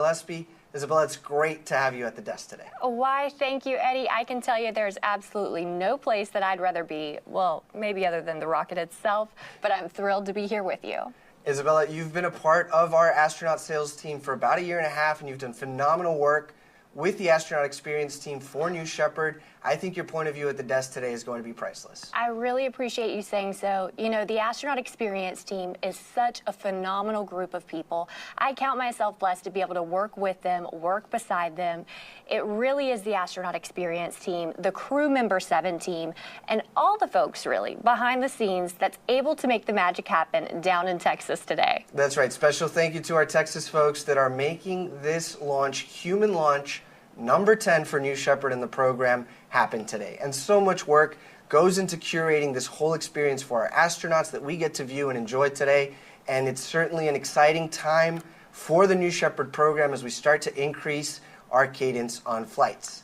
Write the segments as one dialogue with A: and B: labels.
A: Gillespie. Isabella, it's great to have you at the desk today.
B: Why, thank you, Eddie. I can tell you there's absolutely no place that I'd rather be, well, maybe other than the rocket itself, but I'm thrilled to be here with you.
A: Isabella, you've been a part of our astronaut sales team for about 1.5 years, and you've done phenomenal work with the astronaut experience team for New Shepard. I think your point of view at the desk today is going to be priceless.
B: I really appreciate you saying so. You know, the astronaut experience team is such a phenomenal group of people. I count myself blessed to be able to work with them, work beside them. It really is the astronaut experience team, the crew member 7 team, and all the folks really behind the scenes that's able to make the magic happen down in Texas today.
A: That's right. Special thank you to our Texas folks that are making this launch, human launch, number 10 for New Shepard in the program, happen today. And so much work goes into curating this whole experience for our astronauts that we get to view and enjoy today. And it's certainly an exciting time for the New Shepard program as we start to increase our cadence on flights.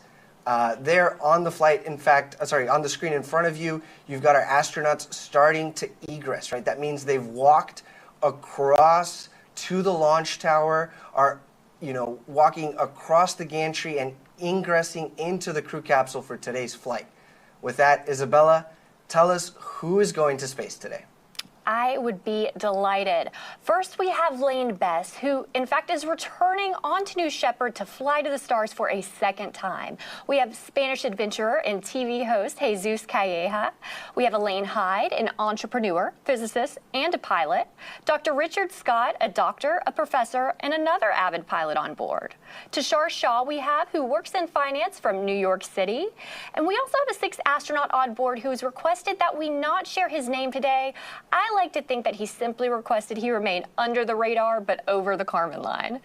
A: There on the flight, in fact, on the screen in front of you, you've got our astronauts starting to egress, right? That means they've walked across to the launch tower, are walking across the gantry and ingressing into the crew capsule for today's flight. With that, Isabella, tell us who is going to space today.
B: I would be delighted. First, we have Lane Bess, who in fact is returning onto New Shepard to fly to the stars for a second time. We have Spanish adventurer and TV host Jesús Calleja. We have Elaine Hyde, an entrepreneur, physicist, and a pilot. Dr. Richard Scott, a doctor, a professor, and another avid pilot on board. Tushar Shah we have, who works in finance from New York City. And we also have a 6th astronaut on board who has requested that we not share his name today. I like to think that he simply requested he remain under the radar but over the Kármán line.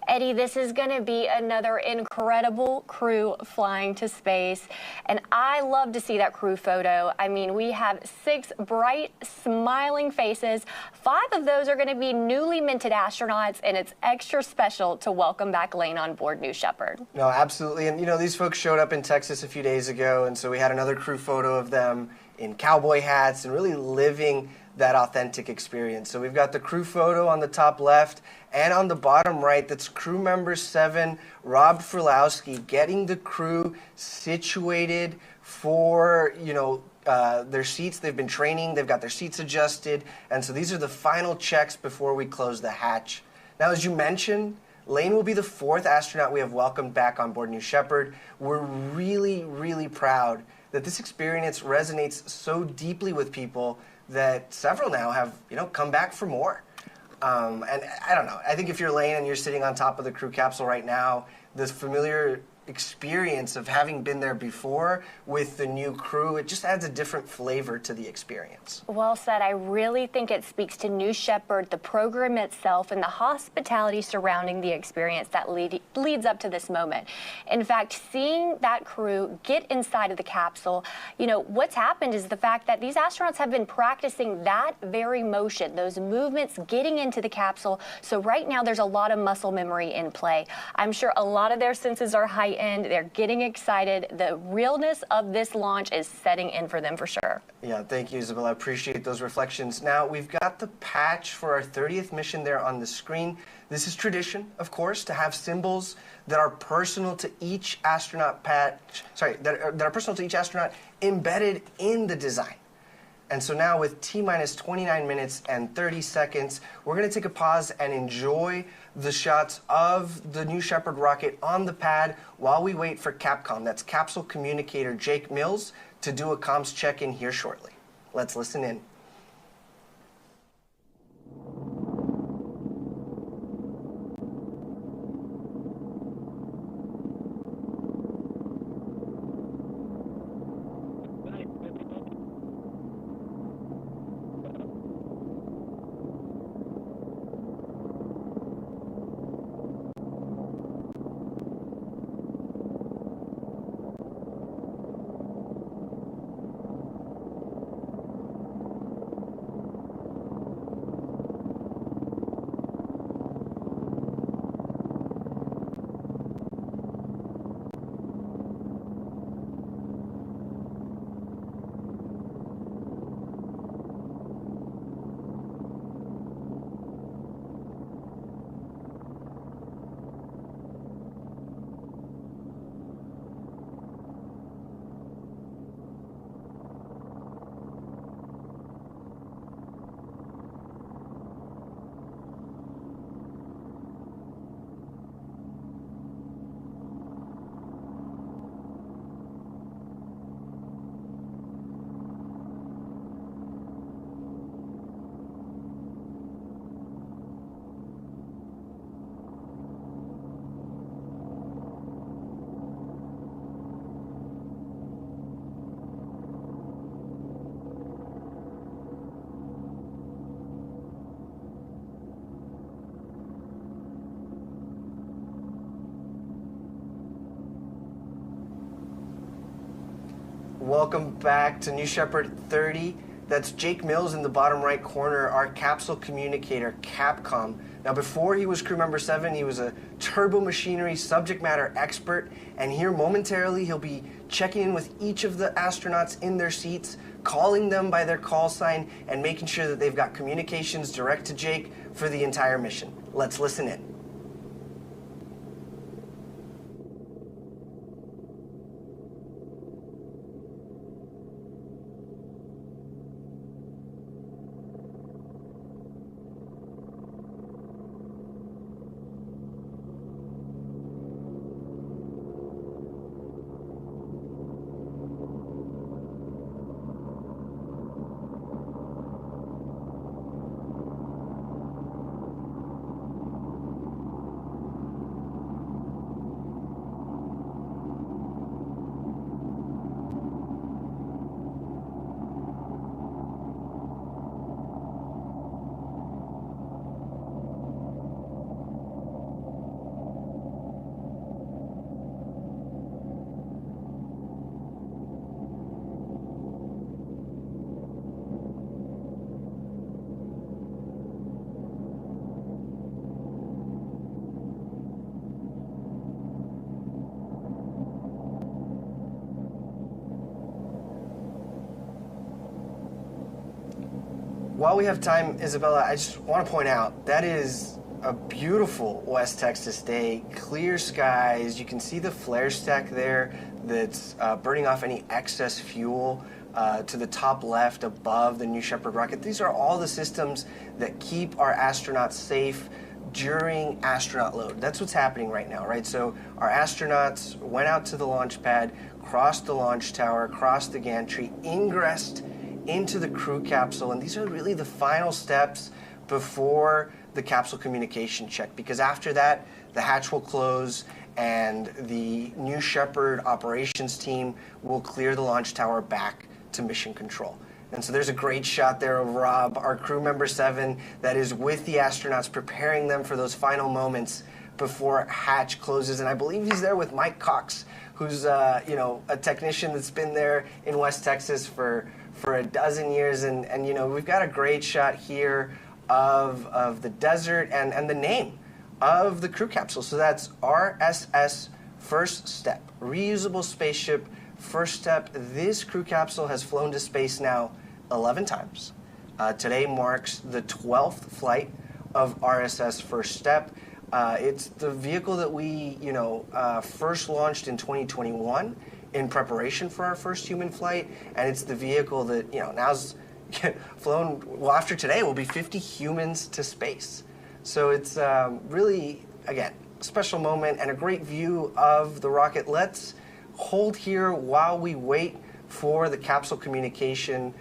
B: Eddie, this is going to be another incredible crew flying to space, and I love to see that crew photo. I mean, we have 6 bright, smiling faces. 5 of those are going to be newly minted astronauts, and it's extra special to welcome back Lane on board New Shepard.
A: No, absolutely. And these folks showed up in Texas a few days ago, and so we had another crew photo of them in cowboy hats and really living that authentic experience. So we've got the crew photo on the top left, and on the bottom right, that's crew member 7, Rob Frulowski, getting the crew situated for, their seats. They've been training, they've got their seats adjusted, and so these are the final checks before we close the hatch. Now, as you mentioned, Lane will be the 4th astronaut we have welcomed back on board New Shepard. We're really, really proud that this experience resonates so deeply with people that several now have, come back for more. And I don't know, I think if you're Lane and you're sitting on top of the crew capsule right now, this familiar experience of having been there before with the new crew, it just adds a different flavor to the experience.
B: Well said. I really think it speaks to New Shepard, the program itself, and the hospitality surrounding the experience that leads up to this moment. In fact, seeing that crew get inside of the capsule, what's happened is the fact that these astronauts have been practicing that very motion, those movements getting into the capsule. So right now there's a lot of muscle memory in play. I'm sure a lot of their senses are heightened. They're getting excited. The realness of this launch is setting in for them for sure.
A: Yeah, thank you, Isabel. I appreciate those reflections. Now, we've got the patch for our 30th mission there on the screen. This is tradition, of course, to have symbols that are personal to each astronaut that are personal to each astronaut embedded in the design. And so now with T-minus 29 minutes and 30 seconds, we're going to take a pause and enjoy the shots of the New Shepard rocket on the pad while we wait for Capcom, that's capsule communicator Jake Mills, to do a comms check-in here shortly. Let's listen in. Welcome back to New Shepard 30. That's Jake Mills in the bottom right corner, our capsule communicator, Capcom. Now, before he was crew member 7, he was a turbo machinery subject matter expert, and here momentarily he'll be checking in with each of the astronauts in their seats, calling them by their call sign, and making sure that they've got communications direct to Jake for the entire mission. Let's listen in. While we have time, Isabella, I just want to point out that is a beautiful West Texas day. Clear skies. You can see the flare stack there that's burning off any excess fuel to the top left above the New Shepard rocket. These are all the systems that keep our astronauts safe during astronaut load. That's what's happening right now, right? So our astronauts went out to the launch pad, crossed the launch tower, crossed the gantry, ingressed into the crew capsule, and these are really the final steps before the capsule communication check, because after that, the hatch will close and the New Shepard operations team will clear the launch tower back to mission control. And so there's a great shot there of Rob, our crew member 7, that is with the astronauts, preparing them for those final moments before hatch closes. And I believe he's there with Mike Cox, who's a technician that's been there in West Texas for a dozen years, and we've got a great shot here of the desert and the name of the crew capsule. So that's RSS First Step, reusable spaceship First Step. This crew capsule has flown to space now 11 times. Today marks the 12th flight of RSS First Step. It's the vehicle that we first launched in 2021 in preparation for our first human flight, and it's the vehicle that now's flown. Well, after today, will be 50 humans to space. So it's really, again, a special moment and a great view of the rocket. Let's hold here while we wait for the capsule communication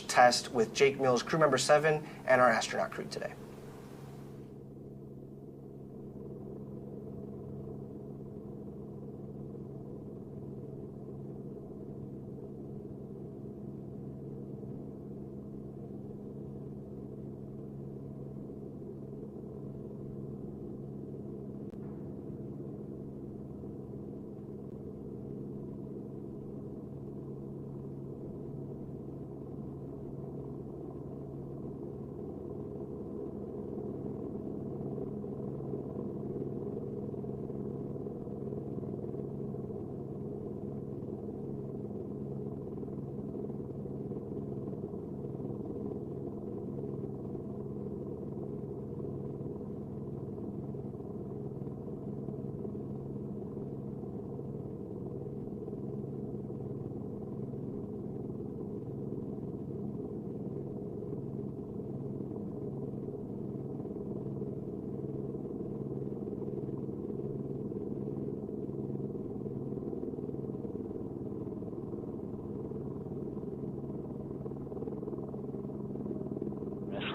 A: test with Jake Mills, crew member 7, and our astronaut crew today.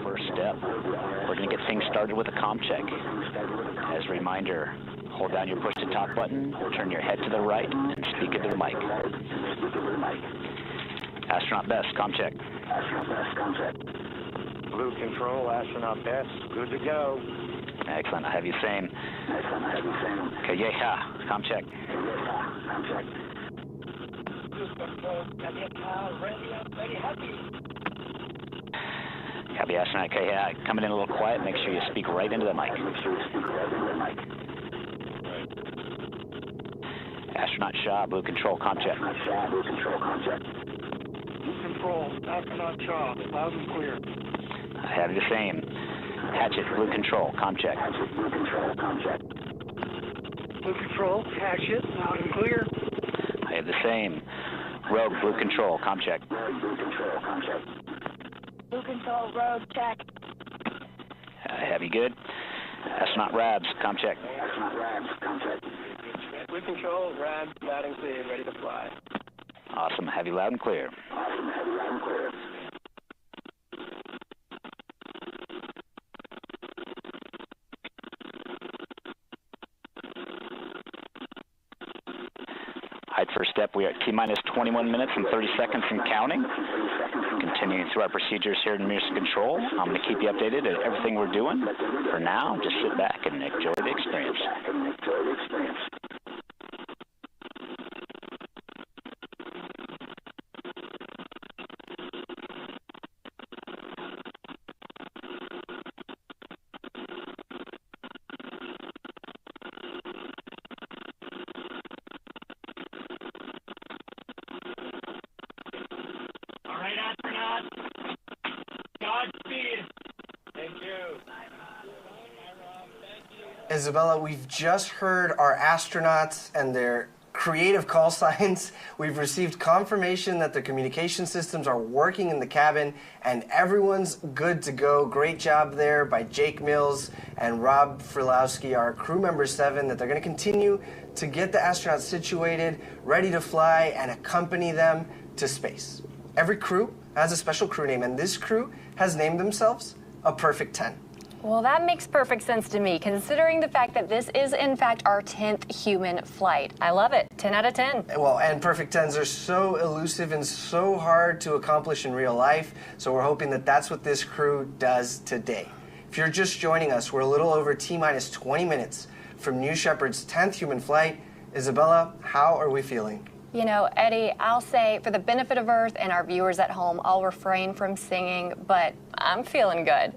C: First step, we're going to get things started with a comm check. As a reminder, hold down your push-to-talk button, turn your head to the right, and speak into the mic. Astronaut Bess, comm check.
D: Blue Control, Astronaut Bess, good to go.
C: Excellent. I have you saying. Calleja, comm check. Copy, astronaut Calleja. Coming in a little quiet. Make sure you speak right into the mic. Astronaut Shaw, Blue Control, com check.
D: Blue Control, astronaut Shaw, loud and clear.
C: I have the same. Hatchet, Blue Control, com check.
D: Blue Control, Hatchet, loud and clear.
C: I have the same. Rogue, Blue Control, com check.
E: Blue Control, Rogue, check.
C: I have you good. Astronaut Rabs, com check.
D: Blue Control, Rabs, loud and clear, ready to fly.
C: Awesome. Have you loud and clear. Height first step, we are at T-minus 21 minutes and 30 seconds and counting. Continuing through our procedures here in Mission Control. I'm going to keep you updated at everything we're doing. For now, just sit back and enjoy the experience.
A: Isabella, we've just heard our astronauts and their creative call signs. We've received confirmation that the communication systems are working in the cabin and everyone's good to go. Great job there by Jake Mills and Rob Frilowski, our crew member 7, that they're going to continue to get the astronauts situated, ready to fly, and accompany them to space. Every crew has a special crew name, and this crew has named themselves a Perfect 10.
B: Well, that makes perfect sense to me, considering the fact that this is, in fact, our 10th human flight. I love it. 10 out of 10.
A: Well, and Perfect 10s are so elusive and so hard to accomplish in real life, so we're hoping that that's what this crew does today. If you're just joining us, we're a little over T-minus 20 minutes from New Shepard's 10th human flight. Isabella, how are we feeling?
B: You know, Eddie, I'll say for the benefit of Earth and our viewers at home, I'll refrain from singing, but I'm feeling good.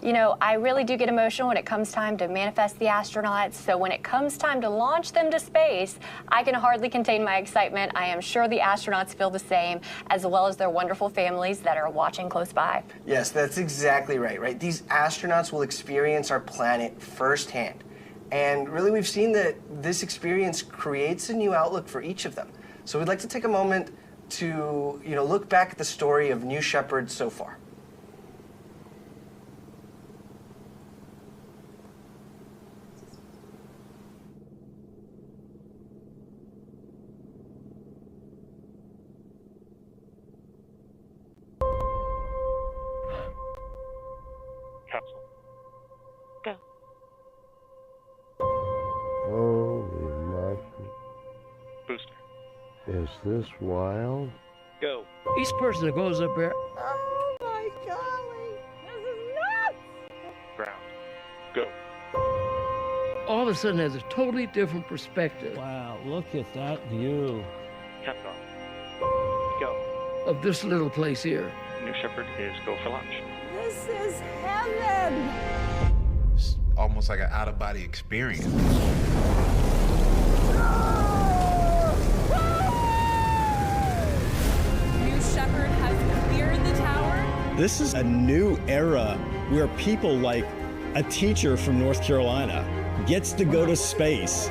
B: You know, I really do get emotional when it comes time to manifest the astronauts, so when it comes time to launch them to space, I can hardly contain my excitement. I am sure the astronauts feel the same, as well as their wonderful families that are watching close by.
A: Yes, that's exactly right? These astronauts will experience our planet firsthand. And really, we've seen that this experience creates a new outlook for each of them. So we'd like to take a moment to, look back at the story of New Shepard so far.
D: Capsule.
E: Go.
F: Holy monkey.
D: Booster.
F: Is this wild?
D: Go.
G: Each person that goes up there,
E: Oh my golly. This is nuts.
D: Ground. Go.
G: all of a sudden has a totally different perspective
H: Wow, look at that view.
D: Caps off. Go.
G: of this little place here.
D: New Shepard is go for launch.
E: This is heaven.
I: It's almost like an out-of-body experience.
J: New Shepard has cleared the tower.
K: This is a new era where people like a teacher from North Carolina gets to go to space.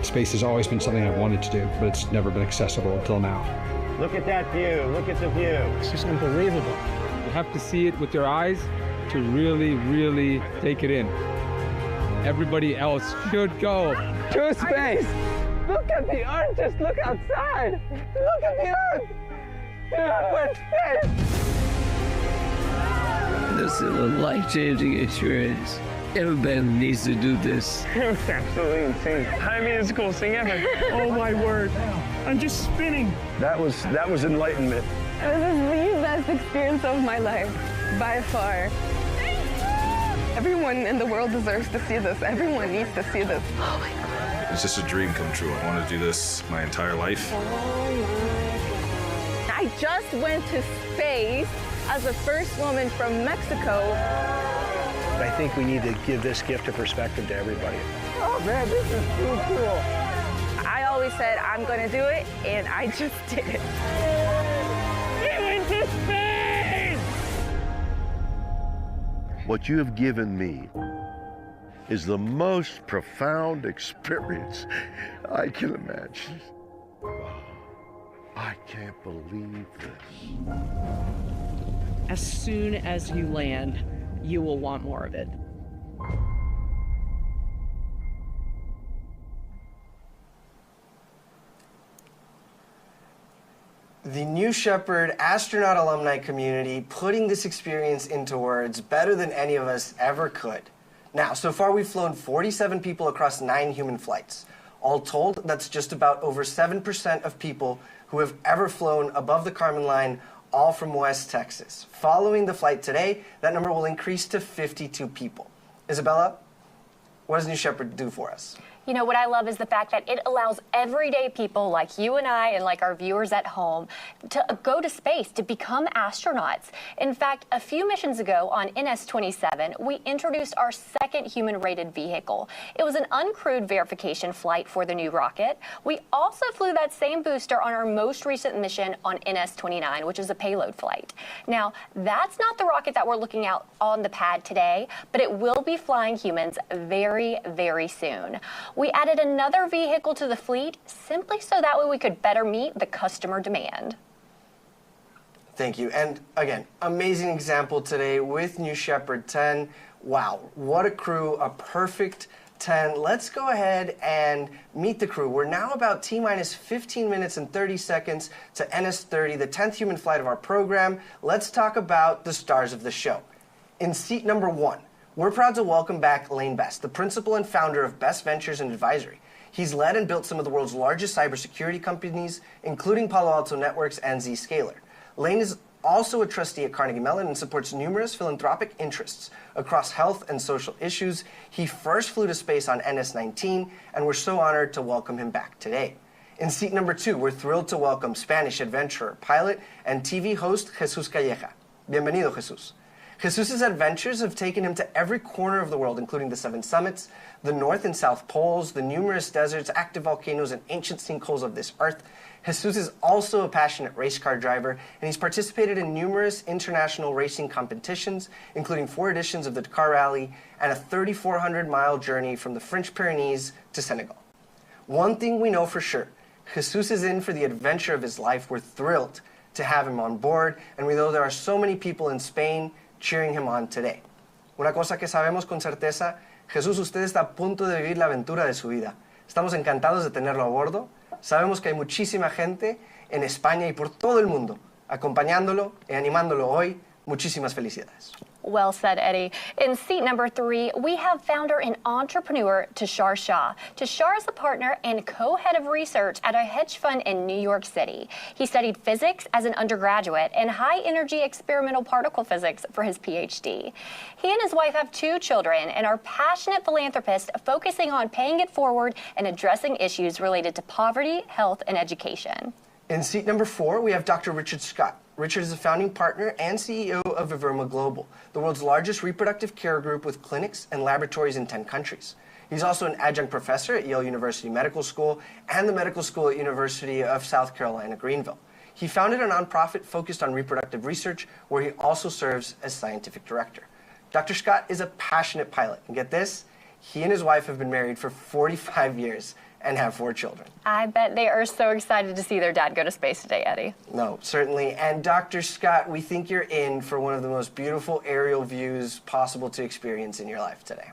L: Space has always been something I've wanted to do, but it's never been accessible until now.
K: Look at that view. Look at the view.
H: It's just unbelievable. You have to see it with your eyes to really, really take it in. Everybody else should go to space. Look at the Earth. Just look outside. Look at the Earth. Dude, we're in space.
M: This is a life-changing experience. Everybody needs to do this.
D: It was absolutely insane. I mean, it's the coolest thing ever. Oh my word. I'm just spinning.
K: That was enlightenment.
J: This is the best experience of my life, by far. Everyone in the world deserves to see this. Everyone needs to see this.
E: Oh my God.
N: It's just a dream come true. I wanted to do this my entire life.
J: I just went to space as the first woman from Mexico.
O: I think we need to give this gift of perspective to everybody.
E: Oh man, this is so cool.
J: I always said I'm going to do it, and I just did it.
E: We went to space!
F: What you have given me is the most profound experience I can imagine. I can't believe this.
P: As soon as you land, you will want more of it.
A: The New Shepard astronaut alumni community putting this experience into words better than any of us ever could. Now, so far we've flown 47 people across 9 human flights. All told, that's just about over 7% of people who have ever flown above the Kármán line, all from West Texas. Following the flight today, that number will increase to 52 people. Isabella, what does New Shepard do for us?
B: You know, what I love is the fact that it allows everyday people like you and I and like our viewers at home to go to space, to become astronauts. In fact, a few missions ago on NS-27, we introduced our second human-rated vehicle. It was an uncrewed verification flight for the new rocket. We also flew that same booster on our most recent mission on NS-29, which is a payload flight. Now, that's not the rocket that we're looking at on the pad today, but it will be flying humans very, very soon. We added another vehicle to the fleet simply so that way we could better meet the customer demand.
A: Thank you. And again, amazing example today with New Shepard 10. Wow, what a crew, a perfect 10. Let's go ahead and meet the crew. We're now about T-minus 15 minutes and 30 seconds to NS-30, the 10th human flight of our program. Let's talk about the stars of the show. In seat number 1, we're proud to welcome back Lane Bess, the principal and founder of Bess Ventures and Advisory. He's led and built some of the world's largest cybersecurity companies, including Palo Alto Networks and Zscaler. Lane is also a trustee at Carnegie Mellon and supports numerous philanthropic interests across health and social issues. He first flew to space on NS-19, and we're so honored to welcome him back today. In seat number 2, we're thrilled to welcome Spanish adventurer, pilot, and TV host Jesús Calleja. Bienvenido, Jesús. Jesús's adventures have taken him to every corner of the world, including the 7 summits, the North and South Poles, the numerous deserts, active volcanoes, and ancient sinkholes of this earth. Jesús is also a passionate race car driver, and he's participated in numerous international racing competitions, including 4 editions of the Dakar Rally and a 3,400-mile journey from the French Pyrenees to Senegal. One thing we know for sure, Jesús is in for the adventure of his life. We're thrilled to have him on board, and we know there are so many people in Spain cheering him on today. Una cosa que sabemos con certeza, Jesús, usted está a punto de vivir la aventura de su vida. Estamos encantados de tenerlo a bordo. Sabemos que hay muchísima gente en España y por todo el mundo acompañándolo y animándolo hoy. Muchísimas felicidades.
B: Well said, Eddie. In seat number 3, we have founder and entrepreneur Tushar Shah. Tushar is a partner and co-head of research at a hedge fund in New York City. He studied physics as an undergraduate and high-energy experimental particle physics for his PhD. He and his wife have 2 children and are passionate philanthropists focusing on paying it forward and addressing issues related to poverty, health, and education.
A: In seat number 4, we have Dr. Richard Scott. Richard is a founding partner and CEO of Viverma Global, the world's largest reproductive care group with clinics and laboratories in 10 countries. He's also an adjunct professor at Yale University Medical School and the Medical School at University of South Carolina, Greenville. He founded a nonprofit focused on reproductive research, where he also serves as scientific director. Dr. Scott is a passionate pilot, and get this, he and his wife have been married for 45 years and have 4 children.
B: I bet they are so excited to see their dad go to space today, Eddie.
A: No, certainly. And Dr. Scott, we think you're in for one of the most beautiful aerial views possible to experience in your life today.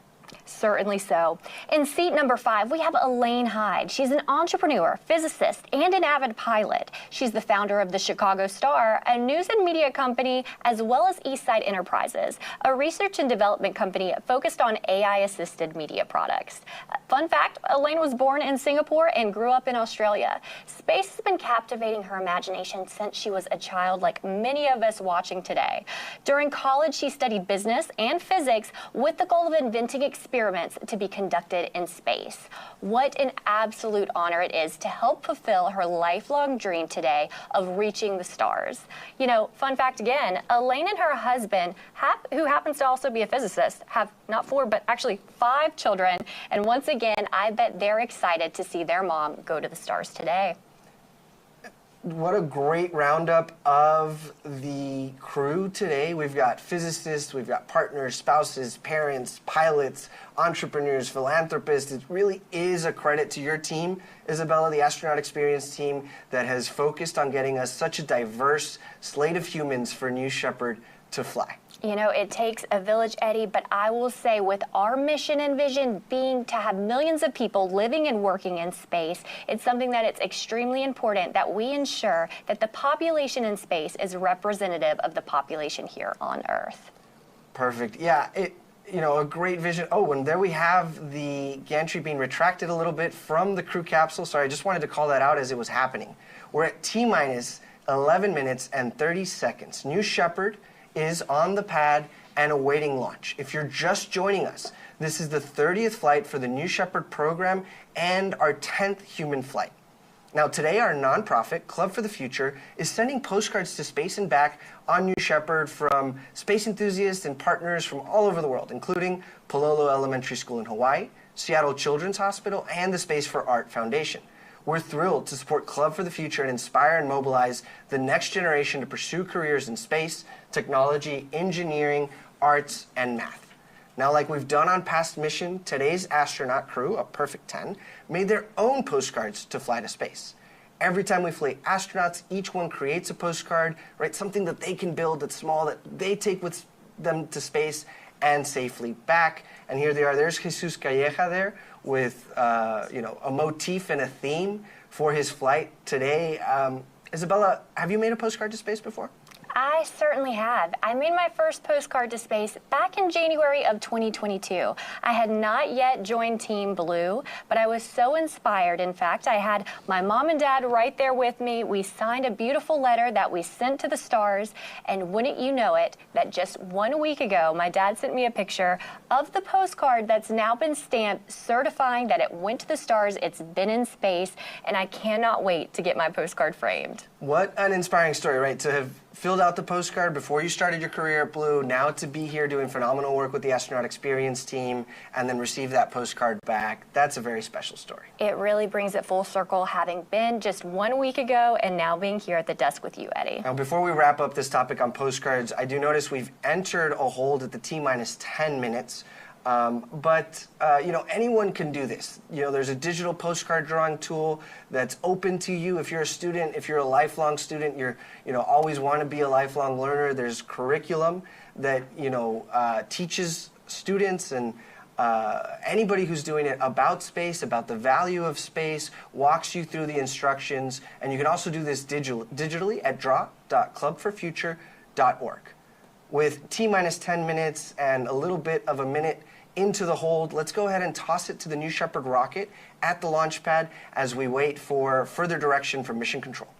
B: Certainly so. In seat number 5, we have Elaine Hyde. She's an entrepreneur, physicist, and an avid pilot. She's the founder of the Chicago Star, a news and media company, as well as Eastside Enterprises, a research and development company focused on AI-assisted media products. Fun fact, Elaine was born in Singapore and grew up in Australia. Space has been captivating her imagination since she was a child, like many of us watching today. During college, she studied business and physics with the goal of inventing experiences experiments to be conducted in space. What an absolute honor it is to help fulfill her lifelong dream today of reaching the stars. You know, fun fact again, Elaine and her husband, who happens to also be a physicist, have not 4, but actually 5 children. And once again, I bet they're excited to see their mom go to the stars today.
A: What a great roundup of the crew today. We've got physicists, we've got partners, spouses, parents, pilots, entrepreneurs, philanthropists. It really is a credit to your team, Isabella, the astronaut experience team that has focused on getting us such a diverse slate of humans for New Shepard to fly.
B: You know, it takes a village, Eddie, but I will say with our mission and vision being to have millions of people living and working in space, it's something that it's extremely important that we ensure that the population in space is representative of the population here on Earth.
A: Perfect. Yeah, you know, a great vision. Oh, and there we have the gantry being retracted a little bit from the crew capsule. Sorry, I just wanted to call that out as it was happening. We're at T-minus 11 minutes and 30 seconds. New Shepard is on the pad and awaiting launch. If you're just joining us, this is the 30th flight for the New Shepard program and our 10th human flight. Now today, our nonprofit, Club for the Future, is sending postcards to space and back on New Shepard from space enthusiasts and partners from all over the world, including Pololo Elementary School in Hawaii, Seattle Children's Hospital, and the Space for Art Foundation. We're thrilled to support Club for the Future and inspire and mobilize the next generation to pursue careers in space, technology, engineering, arts, and math. Now, like we've done on past mission, today's astronaut crew, a perfect 10, made their own postcards to fly to space. Every time we fly astronauts, each one creates a postcard, right? Something that they can build that's small, that they take with them to space and safely back. And here they are. There's Jesús Calleja there with you know, a motif and a theme for his flight today. Isabella, have you made a postcard to space before?
B: I certainly have. I made my first postcard to space back in January of 2022. I had not yet joined Team Blue, but I was so inspired. In fact, I had my mom and dad right there with me. We signed a beautiful letter that we sent to the stars, and wouldn't you know it, that just 1 week ago, my dad sent me a picture of the postcard that's now been stamped, certifying that it went to the stars, it's been in space, and I cannot wait to get my postcard framed.
A: What an inspiring story, right? To have filled out the postcard before you started your career at Blue, now to be here doing phenomenal work with the astronaut experience team, and then receive that postcard back. That's a very special story.
B: It really brings it full circle, having been just 1 week ago and now being here at the desk with you, Eddie.
A: Now, before we wrap up this topic on postcards, I do notice we've entered a hold at the T-minus 10 minutes. You know, anyone can do this. You know, there's a digital postcard drawing tool that's open to you. If you're a student, if you're a lifelong student, you know, always want to be a lifelong learner. There's curriculum that, you know, teaches students and anybody who's doing it about space, about the value of space, walks you through the instructions. And you can also do this digitally at draw.clubforfuture.org. With T-minus 10 minutes and a little bit of a minute into the hold, let's go ahead and toss it to the New Shepard rocket at the launch pad as we wait for further direction from Mission Control.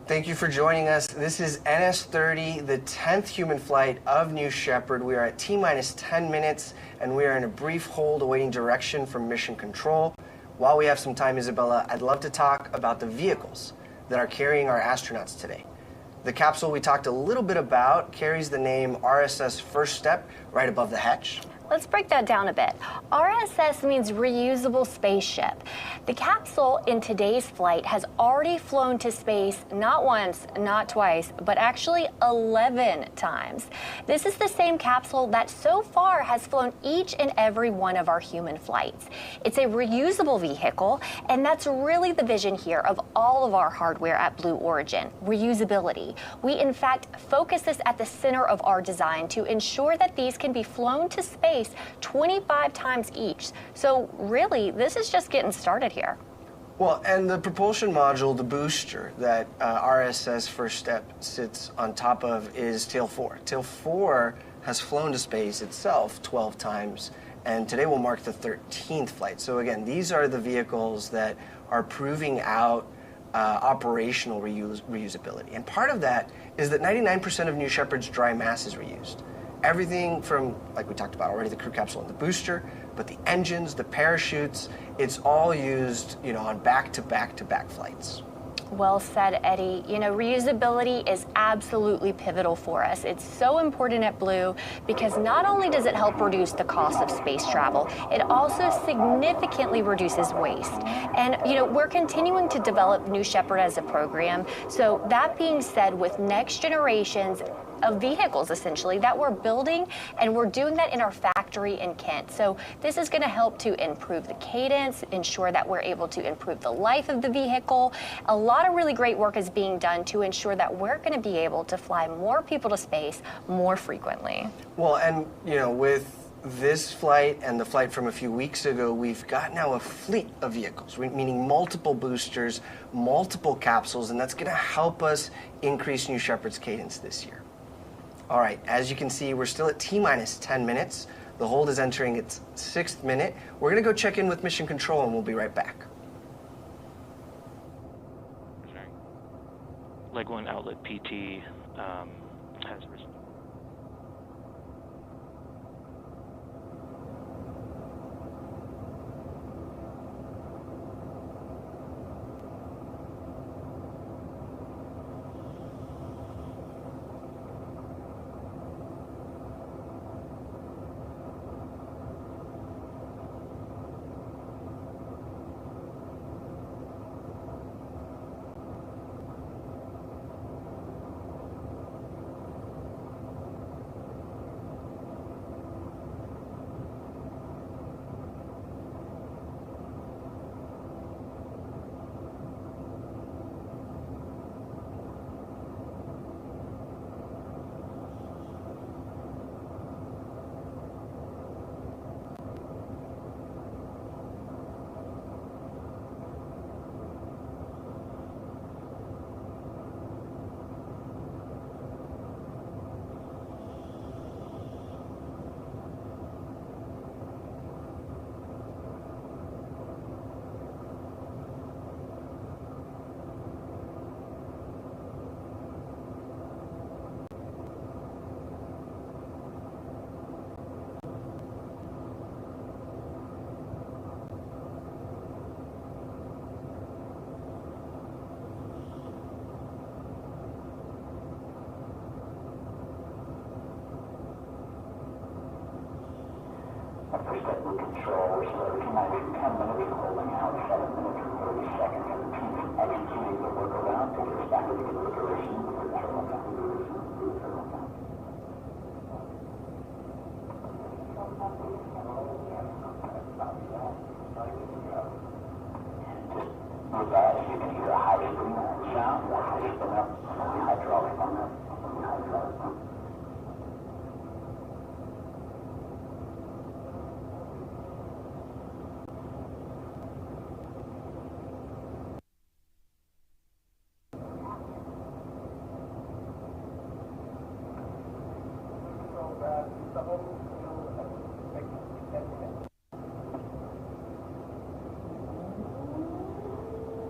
A: Thank you for joining us. This is NS-30, the 10th human flight of New Shepard. We are at T-minus 10 minutes, and we are in a brief hold awaiting direction from Mission Control. While we have some time, Isabella, I'd love to talk about the vehicles that are carrying our astronauts today. The capsule we talked a little bit about carries the name RSS First Step right above the hatch.
B: Let's break that down a bit. RSS means reusable spaceship. The capsule in today's flight has already flown to space not once, not twice, but actually 11 times. This is the same capsule that so far has flown each and every one of our human flights. It's a reusable vehicle, and that's really the vision here of all of our hardware at Blue Origin, reusability. We in fact focus this at the center of our design to ensure that these can be flown to space 25 times each. So really, this is just getting started here.
A: Well, and the propulsion module, the booster that RSS First Step sits on top of is Tail 4. Tail 4 has flown to space itself 12 times, and today will mark the 13th flight. So again, these are the vehicles that are proving out operational reusability. And part of that is that 99% of New Shepard's dry mass is reused. Everything from, like we talked about already, the crew capsule and the booster, but the engines, the parachutes, it's all used, on back-to-back-to-back flights.
B: Well said, Eddie. Reusability is absolutely pivotal for us. It's so important at Blue because not only does it help reduce the cost of space travel, it also significantly reduces waste. And, we're continuing to develop New Shepard as a program. So that being said, with next generations of vehicles, essentially, that we're building, and we're doing that in our factory in Kent. So this is going to help to improve the cadence, ensure that we're able to improve the life of the vehicle. A lot of really great work is being done to ensure that we're going to be able to fly more people to space more frequently.
A: Well, and, with this flight and the flight from a few weeks ago, we've got now a fleet of vehicles, meaning multiple boosters, multiple capsules, and that's going to help us increase New Shepard's cadence this year. All right, as you can see, we're still at T-minus 10 minutes. The hold is entering its 6th minute. We're going to go check in with Mission Control, and we'll be right back.
Q: Leg 1 outlet PT has risen.
R: First step with control, we're still at T-minus 10 minutes, holding out 7 minutes and 30 seconds. Executing the workaround to get us back into configuration for the turbo count. With that, you can hear a high spin sound, a high spin up, hydraulic on that, hydraulic pump.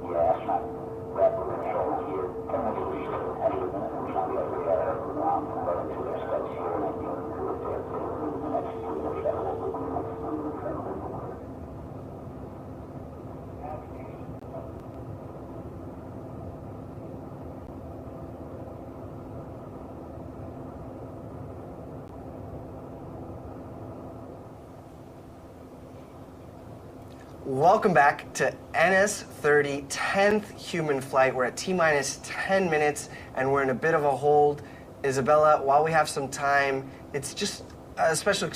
R: Yeah, that's not rapid control here. running through their steps here, and I think in the next 2 years that will look like incredible.
A: Welcome back to NS-30, 10th human flight. We're at T-minus 10 minutes, and we're in a bit of a hold. Isabella, while we have some time, it's just a special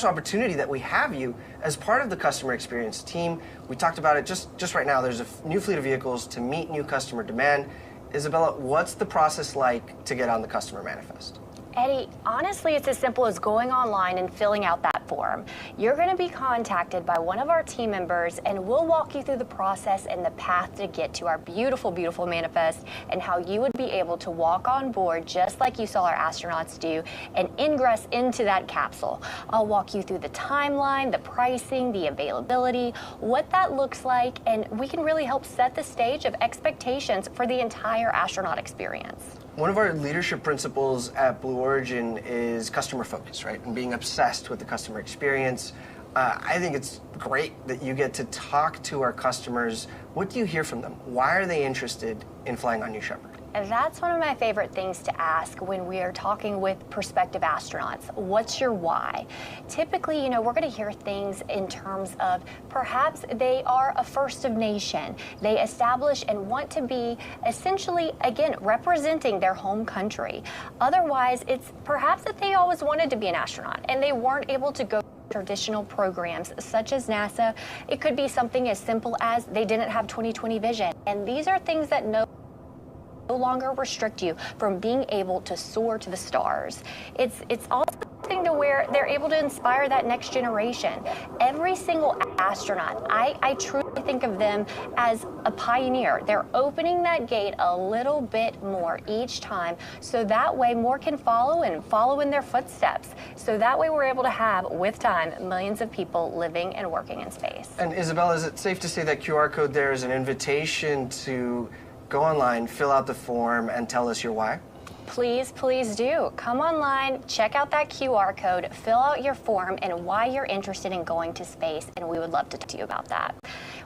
A: opportunity that we have you as part of the customer experience team. We talked about it just right now. There's a new fleet of vehicles to meet new customer demand. Isabella, what's the process like to get on the customer manifest?
B: Eddie, honestly, it's as simple as going online and filling out that form. You're going to be contacted by one of our team members, and we'll walk you through the process and the path to get to our beautiful, beautiful manifest and how you would be able to walk on board just like you saw our astronauts do and ingress into that capsule. I'll walk you through the timeline, the pricing, the availability, what that looks like, and we can really help set the stage of expectations for the entire astronaut experience.
A: One of our leadership principles at Blue Origin is customer focus, right? And being obsessed with the customer experience. I think it's great that you get to talk to our customers. What do you hear from them? Why are they interested in flying on New Shepard?
B: That's one of my favorite things to ask when we are talking with prospective astronauts. What's your why? Typically, we're going to hear things in terms of perhaps they are a first of nation. They establish and want to be essentially, again, representing their home country. Otherwise, it's perhaps that they always wanted to be an astronaut and they weren't able to go traditional programs such as NASA. It could be something as simple as they didn't have 20/20 vision. And these are things that no longer restrict you from being able to soar to the stars. It's also something to where they're able to inspire that next generation. Every single astronaut, I truly think of them as a pioneer. They're opening that gate a little bit more each time, so that way more can follow and follow in their footsteps. So that way we're able to have, with time, millions of people living and working in space.
A: And Isabella, is it safe to say that QR code there is an invitation to go online, fill out the form, and tell us your why?
B: Please, please do. Come online, check out that QR code, fill out your form and why you're interested in going to space, and we would love to talk to you about that.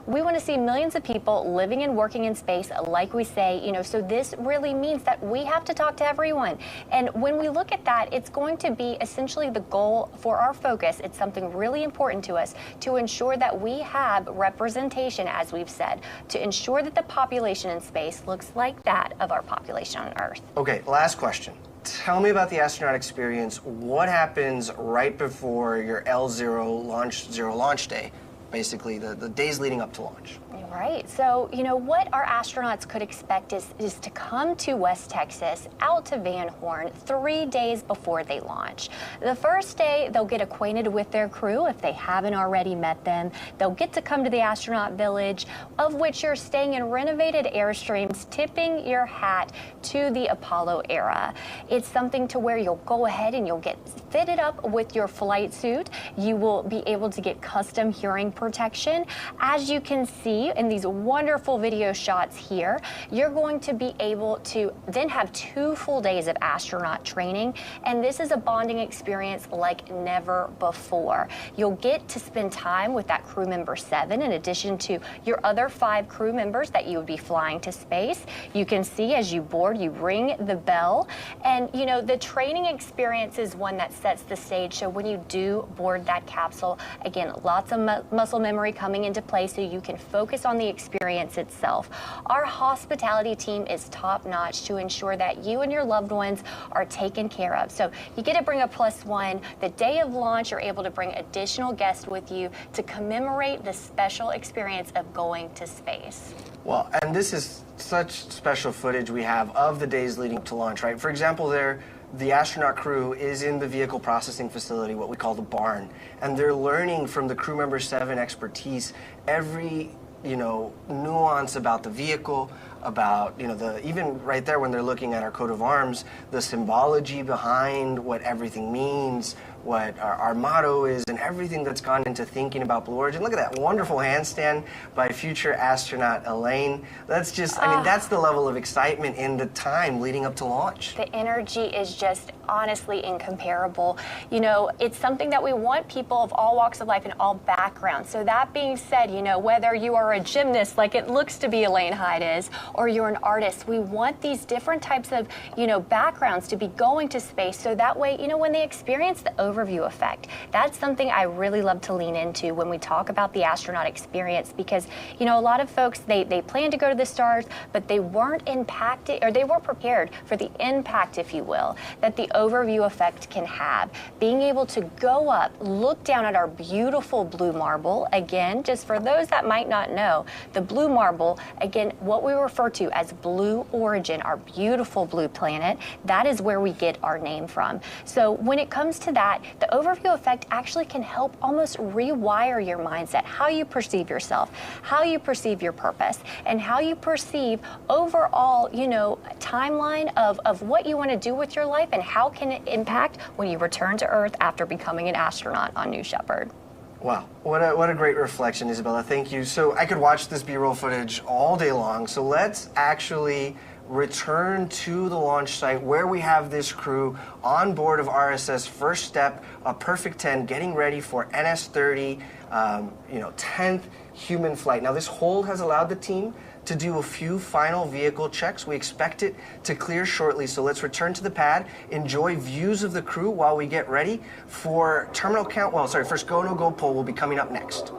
B: We want to see millions of people living and working in space, like we say, so this really means that we have to talk to everyone. And when we look at that, it's going to be essentially the goal for our focus. It's something really important to us to ensure that we have representation, as we've said, to ensure that the population in space looks like that of our population on Earth.
A: Okay, last question. Tell me about the astronaut experience. What happens right before your L0 launch day? Basically, the days leading up to launch.
B: Right. So, what our astronauts could expect is to come to West Texas, out to Van Horn, 3 days before they launch. The first day, they'll get acquainted with their crew if they haven't already met them. They'll get to come to the astronaut village, of which you're staying in renovated Airstreams, tipping your hat to the Apollo era. It's something to where you'll go ahead and you'll get fitted up with your flight suit. You will be able to get custom hearing protection. As you can see in these wonderful video shots here, you're going to be able to then have 2 full days of astronaut training, and this is a bonding experience like never before. You'll get to spend time with that crew member 7 in addition to your other 5 crew members that you would be flying to space. You can see as you board, you ring the bell, and the training experience is one that sets the stage. So when you do board that capsule, again, lots of muscle memory coming into play so you can focus on the experience itself. Our hospitality team is top notch to ensure that you and your loved ones are taken care of. So you get to bring a +1. The day of launch, you're able to bring additional guests with you to commemorate the special experience of going to space.
A: Well, and this is such special footage we have of the days leading up to launch, right? For example, the astronaut crew is in the vehicle processing facility, what we call the barn, and they're learning from the crew member 7 expertise every nuance about the vehicle, about even right there when they're looking at our coat of arms, the symbology behind what everything means, what our motto is and everything that's gone into thinking about Blue Origin. Look at that wonderful handstand by future astronaut Elaine. That's just, I mean, that's the level of excitement in the time leading up to launch.
B: The energy is just honestly incomparable. You know, it's something that we want people of all walks of life and all backgrounds. So that being said, you know, whether you are a gymnast like it looks to be Elaine Hyde is, or you're an artist, we want these different types of, you know, backgrounds to be going to space, so that way, you know, when they experience the overview effect, that's something I really love to lean into when we talk about the astronaut experience, because, you know, a lot of folks, they plan to go to the stars, but they weren't impacted, or they weren't prepared for the impact, if you will, that the overview effect can have. Being able to go up, look down at our beautiful blue marble, again, just for those that might not know, the blue marble, again, what we refer to as Blue Origin, our beautiful blue planet, that is where we get our name from. So when it comes to that, the overview effect actually can help almost rewire your mindset, how you perceive yourself, how you perceive your purpose, and how you perceive overall, you know, timeline of what you want to do with your life and how can it impact when you return to Earth after becoming an astronaut on New Shepard.
A: Wow, what a great reflection, Isabella. Thank you. So I could watch this B-roll footage all day long. So let's actually return to the launch site where we have this crew on board of RSS First Step, a perfect 10, getting ready for NS-30, 10th human flight. Now this hold has allowed the team to do a few final vehicle checks. We expect it to clear shortly, so let's return to the pad, enjoy views of the crew while we get ready for terminal count. Well, sorry, first go, no go poll will be coming up next.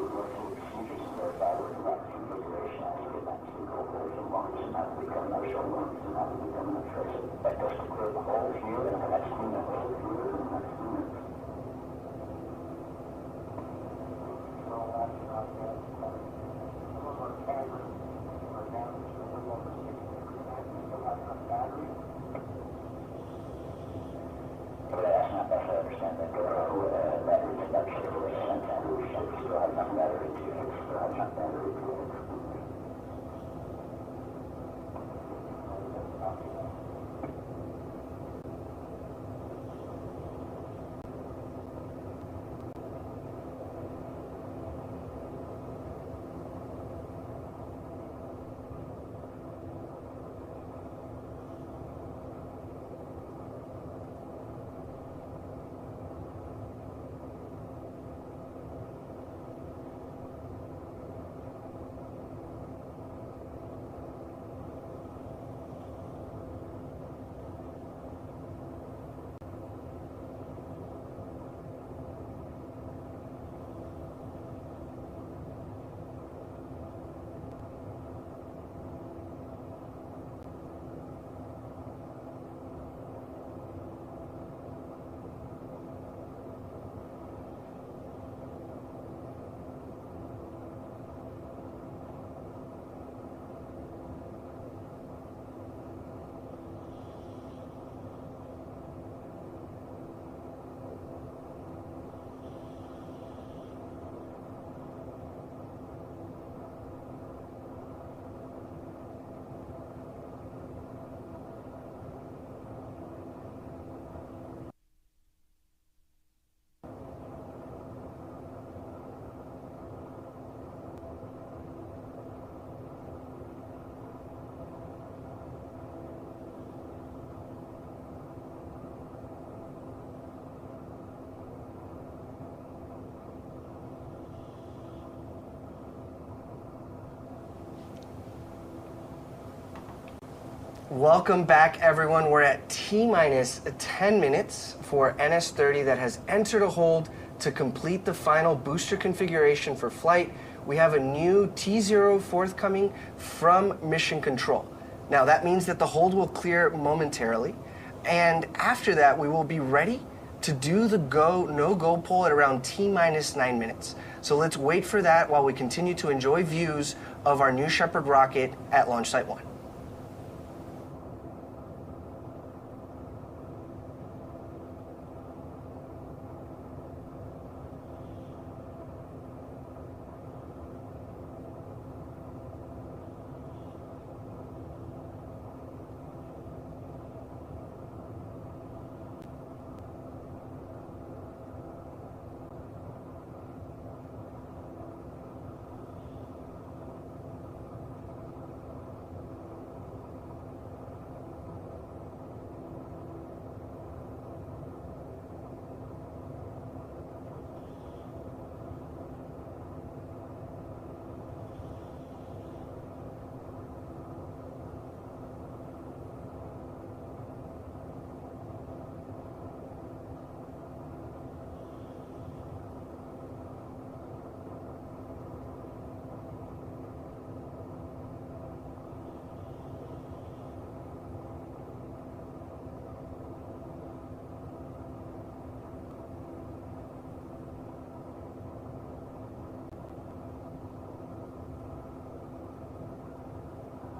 A: Welcome back, everyone. We're at T-minus 10 minutes for NS-30 that has entered a hold to complete the final booster configuration for flight. We have a new T0 forthcoming from Mission Control. Now, that means that the hold will clear momentarily, and after that, we will be ready to do the go, no-go poll at around T-minus 9 minutes. So let's wait for that while we continue to enjoy views of our New Shepard rocket at Launch Site 1.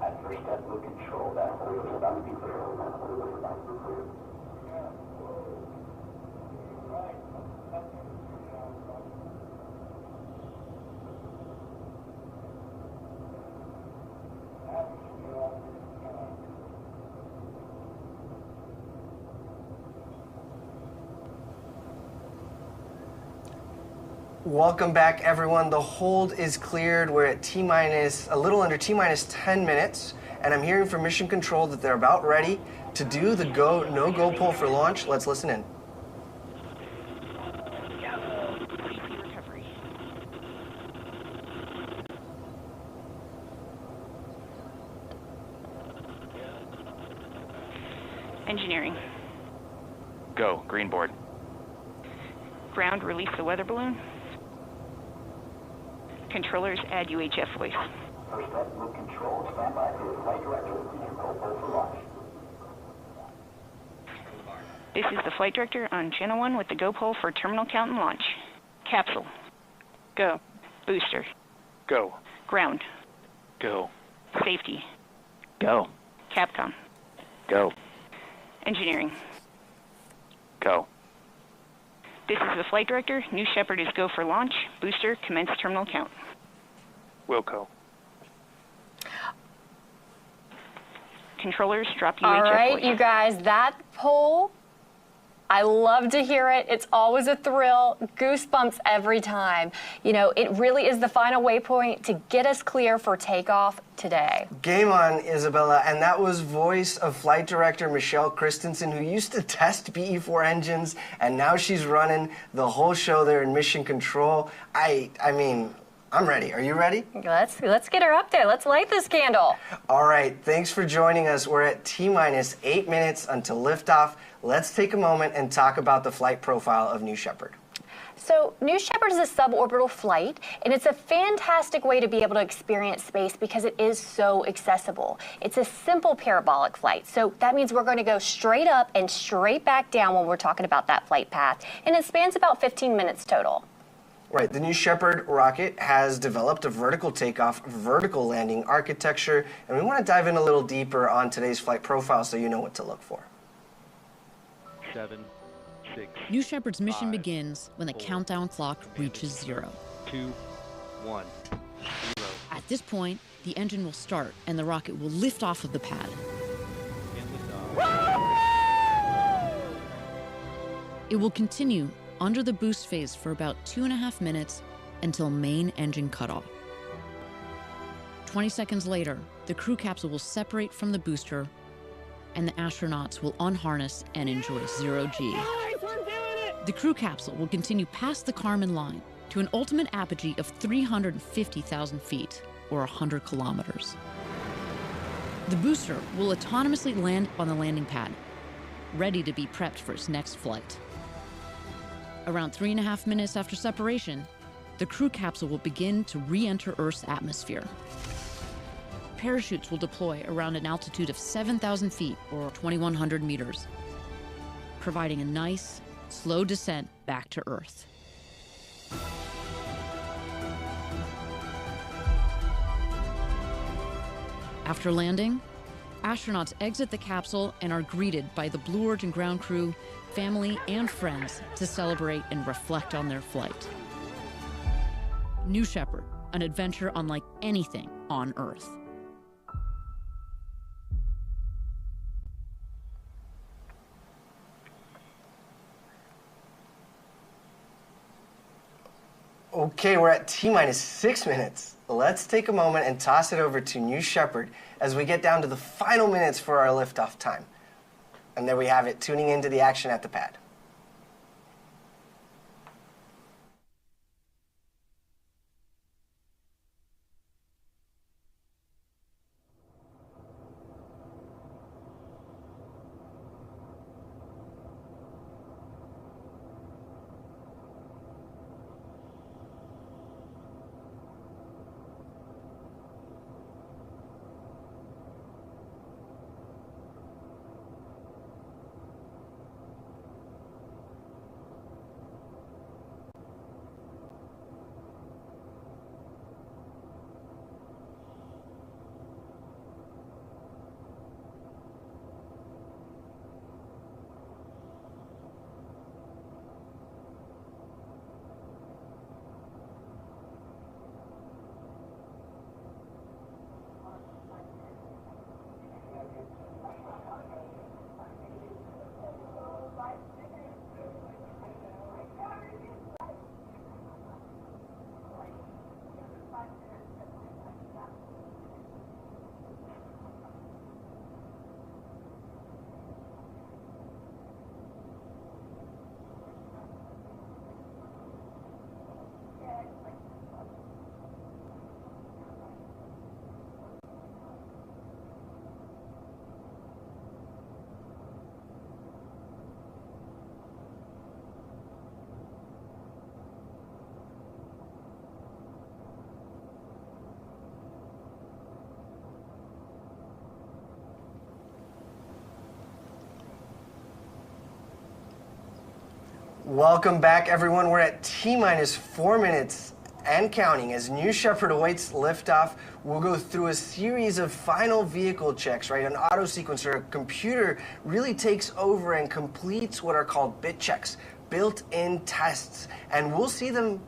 R: At first step with control, that wheel is about to be clear.
A: Welcome back, everyone. The hold is cleared. We're at a little under T-minus 10 minutes, and I'm hearing from Mission Control that they're about ready to do the no-go pull for launch. Let's listen in.
S: Engineering.
C: Go, green board.
S: Ground, release the weather balloon. Controllers, add UHF voice.
R: First step with control, stand by for the flight director. Go pull for launch.
S: This is the flight director on channel 1 with the go pull for terminal count and launch. Capsule. Go. Booster.
Q: Go.
S: Ground.
Q: Go.
S: Safety.
C: Go.
S: Capcom.
C: Go.
S: Engineering.
C: Go.
S: This is the flight director. New Shepard is go for launch. Booster, commence terminal count.
Q: Wilco.
S: Controllers, drop UHF
B: All right,
S: voice.
B: you guys, that poll, I love to hear it. It's always a thrill, goosebumps every time. You know, it really is the final waypoint to get us clear for takeoff today.
A: Game on, Isabella, and that was voice of Flight Director Michelle Christensen, who used to test BE-4 engines, and now she's running the whole show there in Mission Control. I mean, I'm ready. Are you ready?
B: Let's get her up there. Let's light this candle.
A: All right, thanks for joining us. We're at T-minus 8 minutes until liftoff. Let's take a moment and talk about the flight profile of New Shepard.
B: So New Shepard is a suborbital flight, and it's a fantastic way to be able to experience space because it is so accessible. It's a simple parabolic flight, so that means we're going to go straight up and straight back down when we're talking about that flight path, and it spans about 15 minutes total.
A: Right, the New Shepard rocket has developed a vertical takeoff, vertical landing architecture, and we want to dive in a little deeper on today's flight profile so you know what to look for.
Q: 7, 6.
T: New Shepard's mission
Q: 5,
T: begins when the
Q: 4,
T: countdown clock reaches 0.
Q: 2, 1, 0.
T: At this point, the engine will start and the rocket will lift off of the pad. It will continue under the boost phase for about 2.5 minutes until main engine cutoff. 20 seconds later, the crew capsule will separate from the booster and the astronauts will unharness and enjoy 0G. The crew capsule will continue past the Kármán line to an ultimate apogee of 350,000 feet, or 100 kilometers. The booster will autonomously land on the landing pad, ready to be prepped for its next flight. Around 3.5 minutes after separation, the crew capsule will begin to re-enter Earth's atmosphere. Parachutes will deploy around an altitude of 7,000 feet, or 2,100 meters, providing a nice, slow descent back to Earth. After landing, astronauts exit the capsule and are greeted by the Blue Origin ground crew, family, and friends to celebrate and reflect on their flight. New Shepard, an adventure unlike anything on Earth.
A: Okay, we're at T-minus 6 minutes. Let's take a moment and toss it over to New Shepard as we get down to the final minutes for our liftoff time. And there we have it, tuning into the action at the pad. Welcome back, everyone. We're at T-minus 4 minutes and counting. As New Shepard awaits liftoff, we'll go through a series of final vehicle checks, right? An auto sequencer, a computer really takes over and completes what are called bit checks, built-in tests. And we'll see them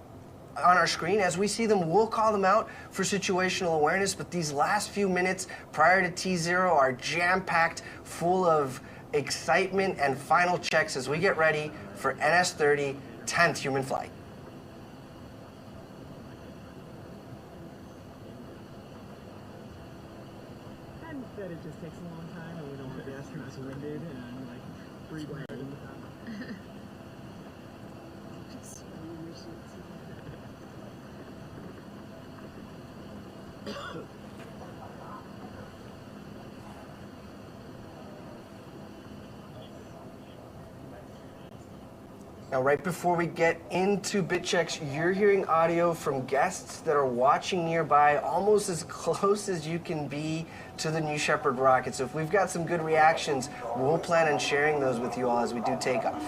A: on our screen. As we see them, we'll call them out for situational awareness, but these last few minutes prior to T0 are jam-packed, full of excitement and final checks as we get ready for NS-30, 10th human flight.
U: And that it just takes a long time and we don't get the astronauts winded and like breathe hard in the top.
A: Now, right before we get into bit checks, you're hearing audio from guests that are watching nearby, almost as close as you can be to the New Shepard rocket. So if we've got some good reactions, we'll plan on sharing those with you all as we do takeoff.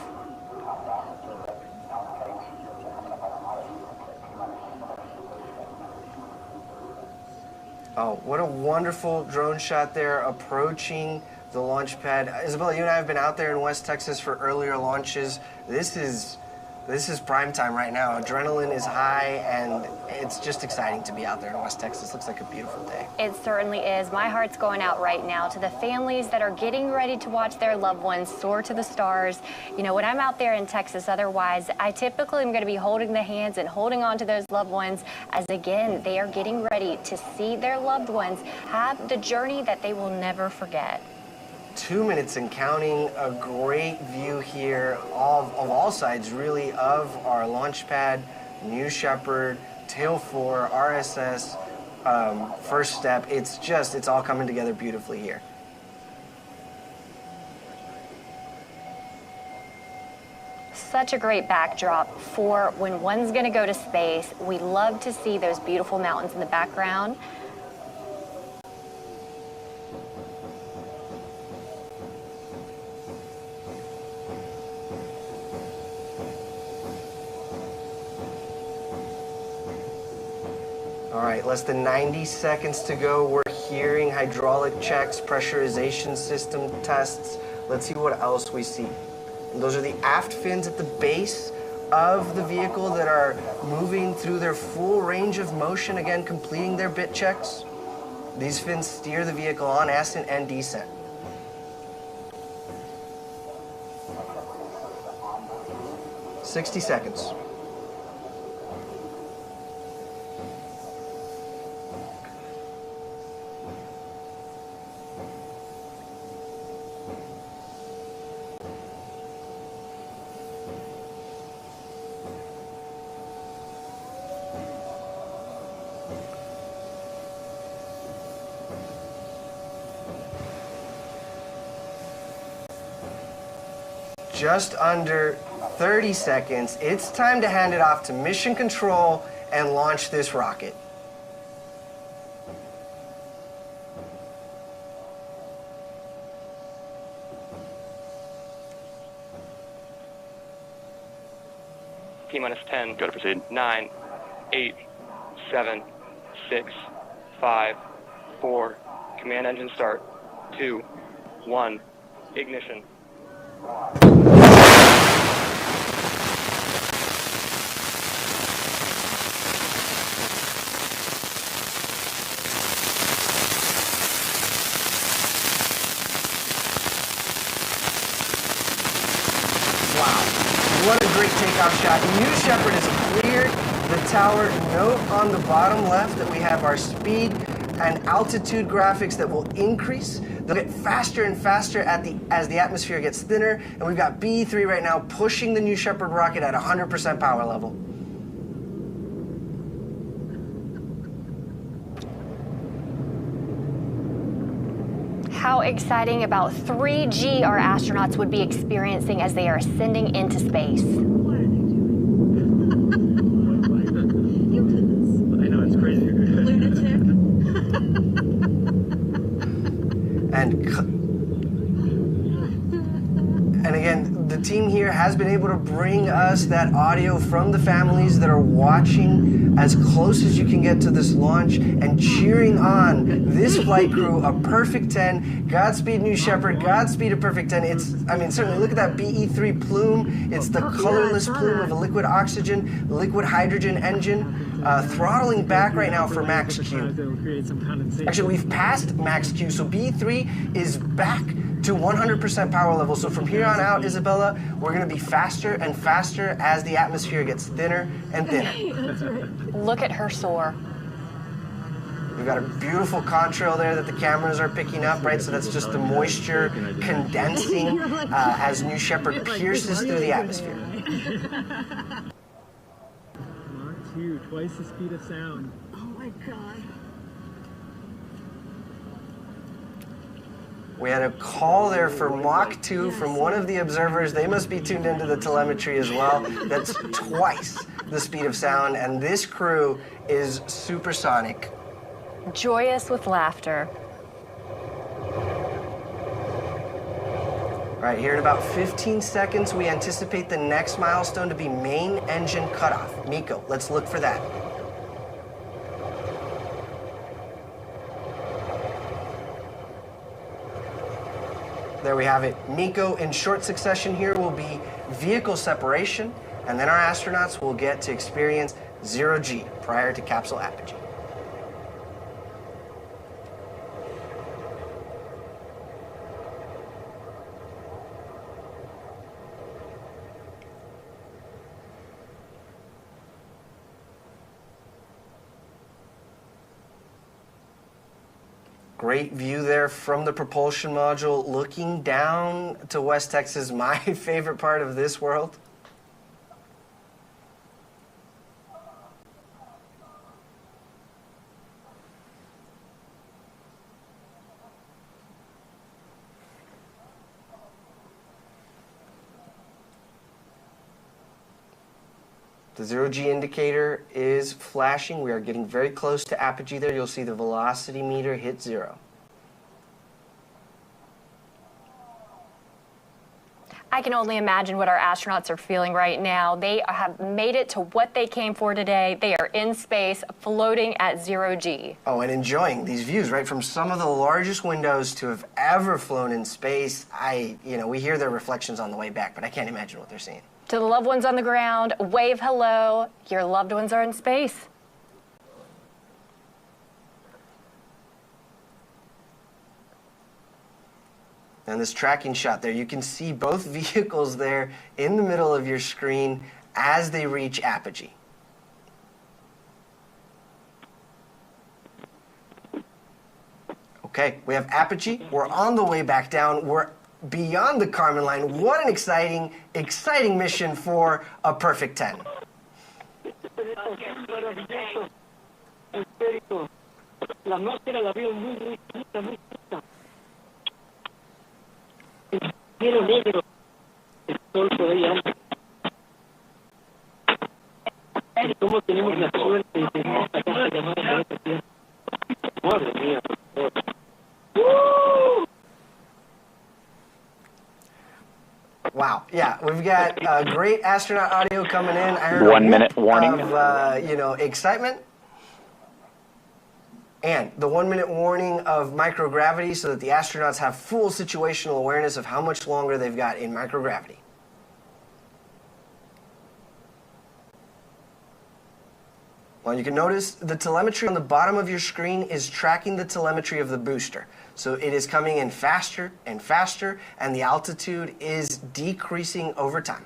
A: Oh, what a wonderful drone shot there approaching the launch pad. Isabella, you and I have been out there in West Texas for earlier launches. This is prime time right now. Adrenaline is high, and it's just exciting to be out there in West Texas. Looks like a beautiful day.
B: It certainly is. My heart's going out right now to the families that are getting ready to watch their loved ones soar to the stars. You know, when I'm out there in Texas, otherwise, I typically am going to be holding the hands and holding on to those loved ones as, again, they are getting ready to see their loved ones have the journey that they will never forget.
A: 2 minutes and counting. A great view here of all sides, really, of our launch pad, New Shepard, Tail 4, RSS, first step. It's all coming together beautifully here.
B: Such a great backdrop for when one's going to go to space. We love to see those beautiful mountains in the background.
A: All right, less than 90 seconds to go. We're hearing hydraulic checks, pressurization system tests. Let's see what else we see. And those are the aft fins at the base of the vehicle that are moving through their full range of motion, again, completing their bit checks. These fins steer the vehicle on ascent and descent. "60 seconds. Just under 30 seconds. It's time to hand it off to mission control and launch this rocket.
Q: T-minus 10. Go to proceed. 9, 8, 7, 6, 5, 4. Command engine start. 2, 1. Ignition.
A: What a great takeoff shot. New Shepard has cleared the tower. Note on the bottom left that we have our speed and altitude graphics that will increase. They'll get faster and faster as the atmosphere gets thinner. And we've got B3 right now pushing the New Shepard rocket at 100% power level.
B: How exciting about 3G our astronauts would be experiencing as they are ascending into space.
U: I know, it's crazy.
J: Lunatic.
A: And again, the team here has been able to bring us that audio from the families that are watching as close as you can get to this launch and cheering on this flight crew, a perfect 10. Godspeed, New Shepard. Godspeed, a perfect 10. It's, I mean, certainly look at that BE-3 plume. It's the colorless plume of a liquid oxygen, liquid hydrogen engine. Throttling back right now for max Q. Actually, we've passed max Q, so BE-3 is back to 100% power level. So from here on out, Isabella, we're going to be faster and faster as the atmosphere gets thinner and thinner.
B: Look at her soar.
A: We've got a beautiful contrail there that the cameras are picking up, right? So that's just the moisture condensing as New Shepard pierces through the atmosphere.
U: Mach 2, twice the speed of sound. Oh my God.
A: We had a call there for Mach 2 from one of the observers. They must be tuned into the telemetry as well. That's twice the speed of sound, and this crew is supersonic.
B: Joyous with laughter.
A: All right, here in about 15 seconds, we anticipate the next milestone to be main engine cutoff. Miko, let's look for that. There we have it. Miko, in short succession here, will be vehicle separation, and then our astronauts will get to experience 0G prior to capsule apogee. Great view there from the propulsion module, looking down to West Texas, my favorite part of this world. The 0G indicator is flashing. We are getting very close to apogee there. You'll see the velocity meter hit 0.
B: I can only imagine what our astronauts are feeling right now. They have made it to what they came for today. They are in space, floating at 0G.
A: Oh, and enjoying these views, right? From some of the largest windows to have ever flown in space. We hear their reflections on the way back, but I can't imagine what they're seeing.
B: To the loved ones on the ground, wave hello. Your loved ones are in space.
A: And this tracking shot there, you can see both vehicles there in the middle of your screen as they reach apogee. Okay, we have apogee. We're on the way back down. We're beyond the Kármán line. What an exciting, exciting mission for a perfect 10. Wow, yeah, we've got great astronaut audio coming in. I heard
C: 1 minute warning
A: of excitement. And the 1 minute warning of microgravity so that the astronauts have full situational awareness of how much longer they've got in microgravity. Well, you can notice the telemetry on the bottom of your screen is tracking the telemetry of the booster. So it is coming in faster and faster, and the altitude is decreasing over time.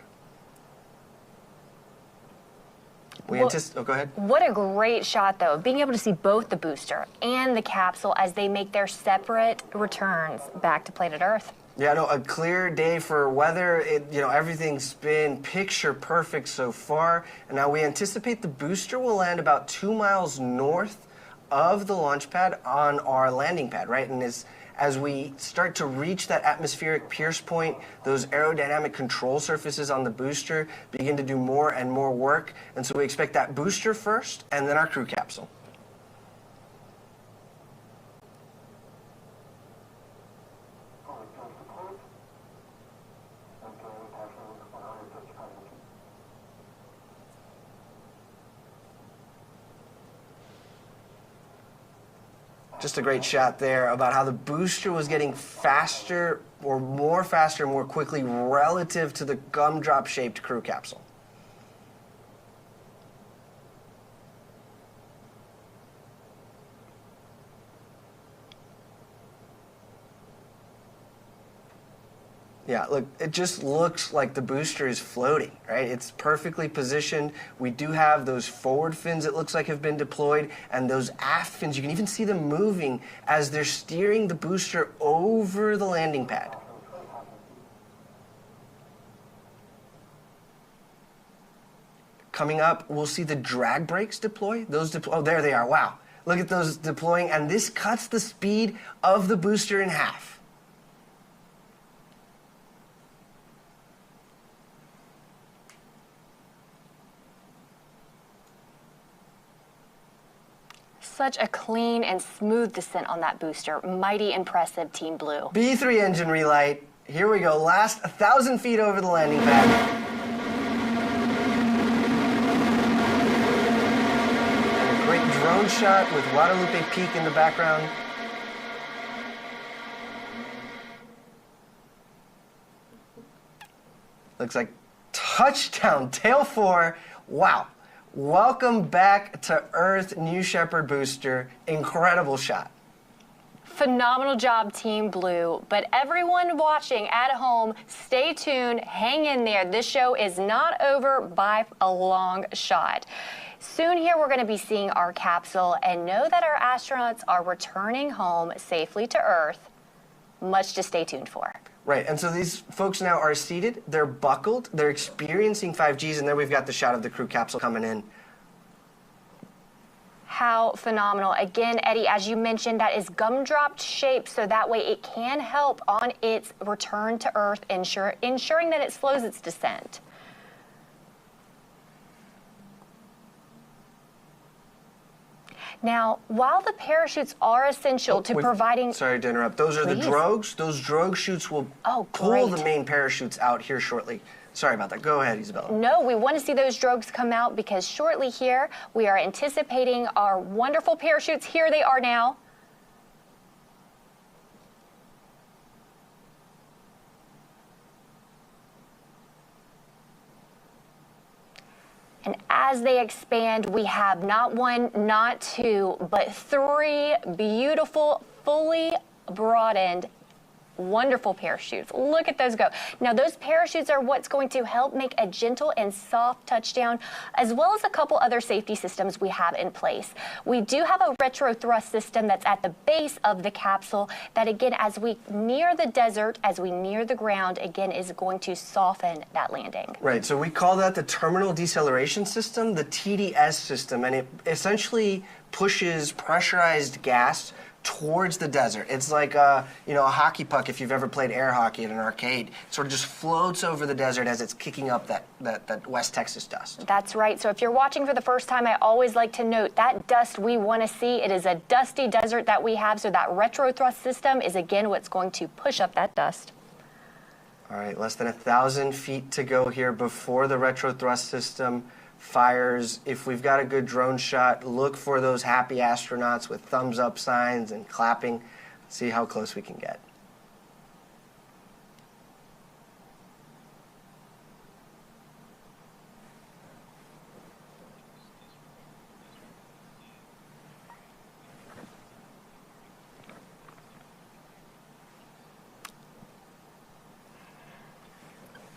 A: Go ahead.
B: What a great shot, though, being able to see both the booster and the capsule as they make their separate returns back to planet Earth.
A: Yeah, no, a clear day for weather. Everything's been picture perfect so far. And now we anticipate the booster will land about 2 miles north of the launch pad on our landing pad, right? And as we start to reach that atmospheric pierce point, those aerodynamic control surfaces on the booster begin to do more and more work. And so we expect that booster first and then our crew capsule. Just a great shot there about how the booster was getting faster, more quickly relative to the gumdrop-shaped crew capsule. Yeah, look, it just looks like the booster is floating, right? It's perfectly positioned. We do have those forward fins, it looks like, have been deployed, and those aft fins, you can even see them moving as they're steering the booster over the landing pad. Coming up, we'll see the drag brakes deploy. Oh, there they are, wow. Look at those deploying, and this cuts the speed of the booster in half.
B: Such a clean and smooth descent on that booster. Mighty impressive, Team Blue.
A: B3 engine relight. Here we go. Last 1,000 feet over the landing pad. And a great drone shot with Guadalupe Peak in the background. Looks like touchdown, tail 4. Wow. Welcome back to Earth, New Shepard booster. Incredible shot.
B: Phenomenal job, Team Blue. But everyone watching at home, stay tuned, hang in there. This show is not over by a long shot. Soon here, we're going to be seeing our capsule and know that our astronauts are returning home safely to Earth. Much to stay tuned for.
A: Right, and so these folks now are seated, they're buckled, they're experiencing 5Gs, and then we've got the shot of the crew capsule coming in.
B: How phenomenal. Again, Eddie, as you mentioned, that is gumdrop shaped, so that way it can help on its return to Earth, ensuring that it slows its descent. Now, while the parachutes are essential to providing...
A: Sorry to interrupt. Those are the drogues. Those drogue chutes will pull the main parachutes out here shortly. Sorry about that. Go ahead, Isabella.
B: No, we want to see those drogues come out because shortly here, we are anticipating our wonderful parachutes. Here they are now. And as they expand, we have not one, not two, but 3 beautiful, fully broadened, wonderful parachutes. Look at those go. Now, those parachutes are what's going to help make a gentle and soft touchdown, as well as a couple other safety systems we have in place. We do have a retro thrust system that's at the base of the capsule that, again, as we near the desert, as we near the ground, again, is going to soften that landing.
A: Right, so we call that the terminal deceleration system, the TDS system, and it essentially pushes pressurized gas towards the desert. It's like a hockey puck, if you've ever played air hockey at an arcade. It sort of just floats over the desert as it's kicking up that West Texas dust.
B: That's right. So if you're watching for the first time, I always like to note that dust we want to see. It is a dusty desert that we have, so that retro thrust system is, again, what's going to push up that dust.
A: All right, less than 1,000 feet to go here before the retro thrust system fires. If we've got a good drone shot, look for those happy astronauts with thumbs up signs and clapping. See how close we can get.